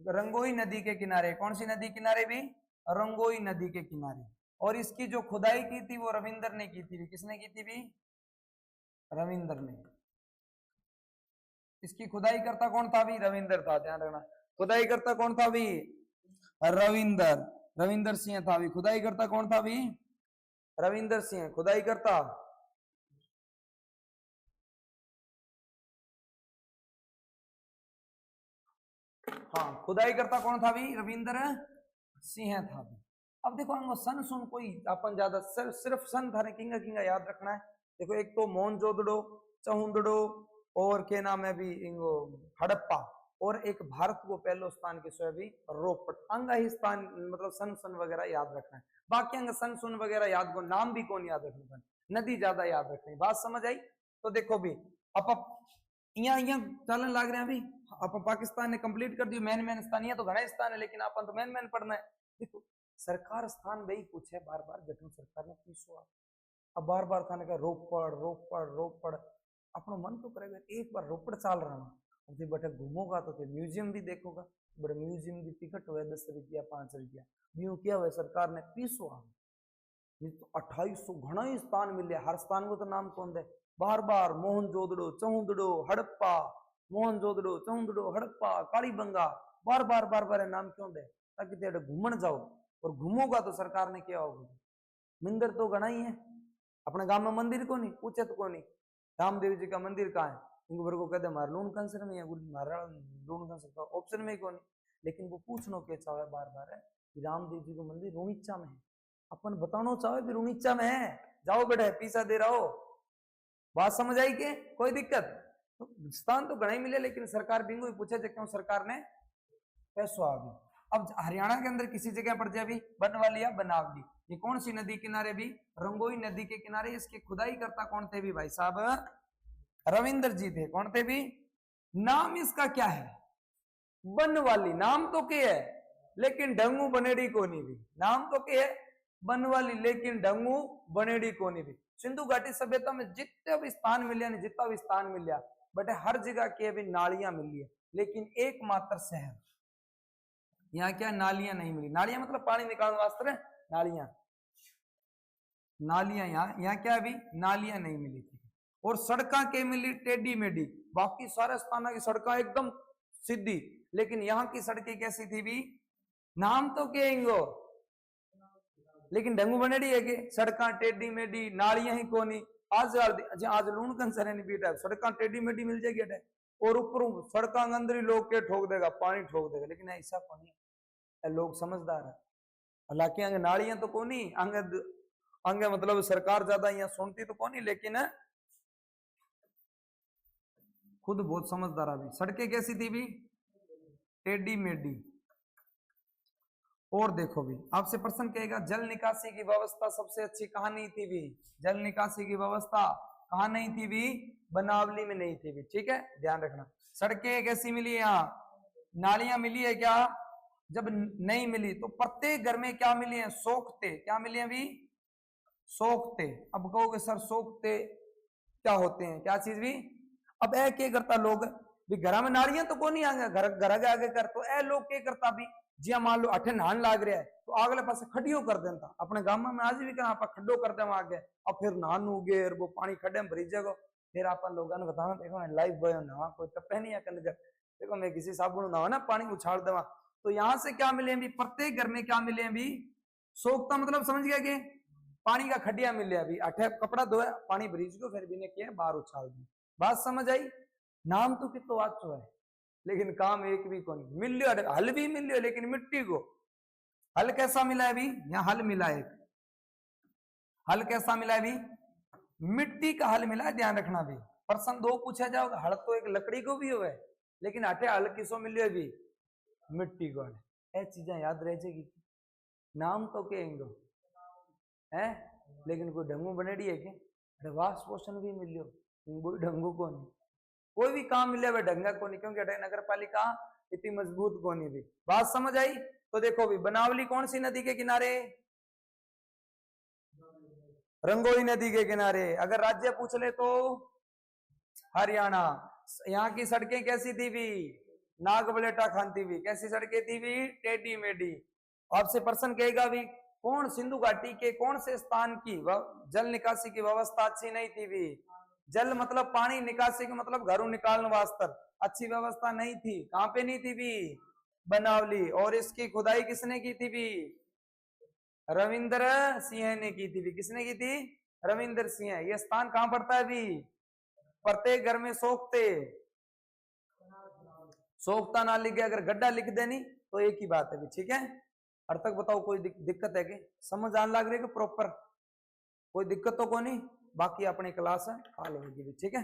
रंगोई नदी के किनारे। कौन सी नदी किनारे भी? रंगोई नदी के किनारे। और इसकी जो खुदाई की थी वो रविंद्र ने की थी। किसने की थी भी? रविंद्र ने। इसकी खुदाई करता कौन था भी? रविंद्र था। ध्यान रखना, खुदाई करता कौन था भी? रविंद्र। रविंद्र सिंह था भी। खुदाई करता कौन था भी? रविंद्र सिंह। खुदाई करता हाँ, खुदाई करता कौन था भी? रविंद्र सिंह था भी। अब देखो हमको सन सुन कोई अपन ज्यादा सिर्फ सन थाने किंगा किंगा याद रखना है। देखो एक तो मोहनजोदड़ो, चहुंदड़ो और के नाम है भी इंगो हड़प्पा, और एक भारत को पहलो स्थान के सो भी रोपड़। अंग ही स्थान मतलब सन सन वगैरह याद रखना है। बाकी अंग सन सुन वगैरह याद को नाम भी कौन याद रखना, नदी ज्यादा याद रखनी। बात समझ आई? तो देखो भी अब यहाँ चलन लग रहे हैं अभी। आप पाकिस्तान ने कंप्लीट कर दी मैन मैन स्थान। तो घना स्थान है लेकिन अपन तो मैन मैन पढ़ना है। देखो सरकार स्थान वही पूछे बार बार, जब सरकार ने पूछो अब बार बार था कहा रोपड़ रोपड़ रोपड़। अपना मन तो करेगा एक बार रोपड़ चाल रहा हूँ, बटे घूमोगा तो म्यूजियम भी देखोगा। बड़े म्यूजियम की टिकट हुए 10 रुपया 5 रुपया। यूं क्या हुआ सरकार ने 20 तो 2800 घना ही स्थान मिले। हर स्थान को तो नाम कौन दे? बार बार मोहनजोदड़ो, चहुंदड़ो, हड़प्पा, मोहनजोदड़ो, चहुंदड़ो, हड़प्पा, कालीबंगा, बार बार बार बार नाम क्यों दे? ताकि तेरे घूमन जाओ, और घूमोगा तो सरकार ने क्या होगा? मंदिर तो घना ही है अपने गांव में। मंदिर को नहीं पूछे तो को नहीं। रामदेव जी का मंदिर कहाँ है? इनको को कहते हमारे लून कैंसर में है, लून कैंसर का ऑप्शन में ही को नहीं। लेकिन वो पूछना क्या चाहे बार बार है कि रामदेव जी का मंदिर रुणिचा में है। अपन बताना चाहे भी रुणिचा में है, जाओ बेटा पीसा दे रहा हो। बात समझ आई के? कोई दिक्कत? तो स्थान तो घना ही मिले लेकिन सरकार बिंगो ही पूछे क्यों सरकार ने पैसों आ गई। अब हरियाणा के अंदर किसी जगह पर जा भी बनवाली या बनावली। ये कौन सी नदी किनारे भी? रंगोई नदी के किनारे। इसकी खुदाई करता कौन थे भी भाई साहब? रविंद्र जी थे। कौन थे भी? नाम इसका क्या है? बनवाली। नाम तो क्या है लेकिन ढंगू बनेड़ी को नहीं भी। नाम तो क्या है? बनवाली, लेकिन ढंगू बनेड़ी को नहीं भी। सिंधु घाटी सभ्यता में जितने भी स्थान मिले, जितना भी स्थान मिला बट हर जगह के भी नालियां मिली है, लेकिन एकमात्र शहर यहाँ क्या नालियां नहीं मिली। नालियां मतलब पानी निकालने वास्ते नालियां, नालियां यहाँ क्या अभी नालियां नहीं मिली थी। और सड़का के मिली टेढ़ी मेढ़ी, बाकी सारे स्थानों की सड़का एकदम सीधी, लेकिन यहाँ की सड़कें कैसी थी भी, नाम तो कहेंगे लेकिन ढंगू बनेड़ी है कि सड़का टेढ़ी मेढ़ी, नालियां ही कोनी। आज लूण कंसर नहीं पीटा, सड़का टेढ़ी मेढ़ी मिल जाएगी अटे, और ऊपर सड़का अंदर ही लोग के ठोक देगा, पानी ठोक देगा, लेकिन ऐसा कोनी है, लोग समझदार है। हालांकि अंगे नालियां तो कोनी, अंगे मतलब सरकार ज्यादा यहाँ सुनती तो कोनी, लेकिन खुद बहुत समझदार है। सड़कें कैसी थी भी, टेढ़ी मेढ़ी। और देखो भी आपसे प्रश्न कहेगा जल निकासी की व्यवस्था सबसे अच्छी कहाँ नहीं थी भी, जल निकासी की व्यवस्था कहाँ नहीं थी भी, बनावली में नहीं थी भी, ठीक है, ध्यान रखना। सड़कें कैसी मिली, यहाँ नालियां मिली है क्या, जब नहीं मिली तो प्रत्येक घर में क्या मिली है, सोखते, क्या मिली है भी, सोखते। अब कहोगे सर सोखते क्या होते हैं, क्या चीज भी, अब ए क्या करता लोग भी, घर में नालियां तो कौन नहीं आगे, घर के आगे कर, तो ए लोग क्या करता भी, जी मान लो अठे नहान लाग रहा है तो अगले पास खड्डियो कर देता, अपने गांव में आज भी कहा खड्डो कर दे आगे, अब फिर नहान उगे वो पानी खड्डे में भरी जाएगा, फिर आप लोगों ने बताना देखो मैं लाइव बॉय नहा कोई टप्पे नहीं है कंदर, देखो मैं किसी साबुन नहा ना पानी उछाल देवा। तो यहाँ से क्या मिले भी, प्रत्येक घर में क्या मिले भी, सोखता मतलब समझ गया कि पानी का खड्डिया मिले, अभी अठे कपड़ा धोए पानी भरीज को फिर भी ने किया बाहर उछाल दी, बात समझ आई। नाम तो कितो अच्छो है लेकिन काम एक भी को नहीं मिल लियो, हल भी मिल लियो लेकिन मिट्टी को, हल कैसा मिला है भी, यहाँ हल मिला है, हल कैसा मिला है भी, मिट्टी का हल मिला है, ध्यान रखना भी। प्रश्न 2 पूछा जाओगा, हल तो एक लकड़ी को भी हो है, लेकिन अठे हल किसो मिलियो भी, मिट्टी को हल, ये चीजें याद रह जाएगी। नाम तो कहेंगे है लेकिन कोई ढंगू बनेड़ी है क्या, वास पोषण भी मिलियो ढंगू को नहीं, कोई भी काम मिले वह ढंगा को नहीं, क्योंकि नगर पालिका इतनी मजबूत को नहीं भी। बात समझ आई। तो देखो भी बनावली कौन सी नदी के किनारे, रंगोली नदी के किनारे। अगर राज्य पूछ ले तो हरियाणा। यहाँ की सड़कें कैसी थी भी, नागबलेटा खानती भी, कैसी सड़कें थी भी, टेढ़ी मेढ़ी। आपसे प्रश्न कहेगा भी कौन सिंधु घाटी के कौन से स्थान की जल निकासी की व्यवस्था अच्छी नहीं थी भी, जल मतलब पानी, निकासी के मतलब घरों निकालने वास्ते अच्छी व्यवस्था नहीं थी। कहां पे नहीं थी भी, बनावली। और इसकी खुदाई किसने की थी भी, रविंद्र सिंह ने की थी भी। किसने की थी, रविंद्र सिंह। ये स्थान कहां पड़ता है भी, प्रत्येक घर में सोखते, सोखता ना लिखे, अगर गड्ढा लिख देनी तो एक ही बात है भी, ठीक है। अब तक बताओ कोई दिक्कत है कि समझ आने लग रही है कि प्रॉपर, कोई दिक्कत तो को नहीं। बाकी अपनी क्लास काल होगी भी, ठीक है।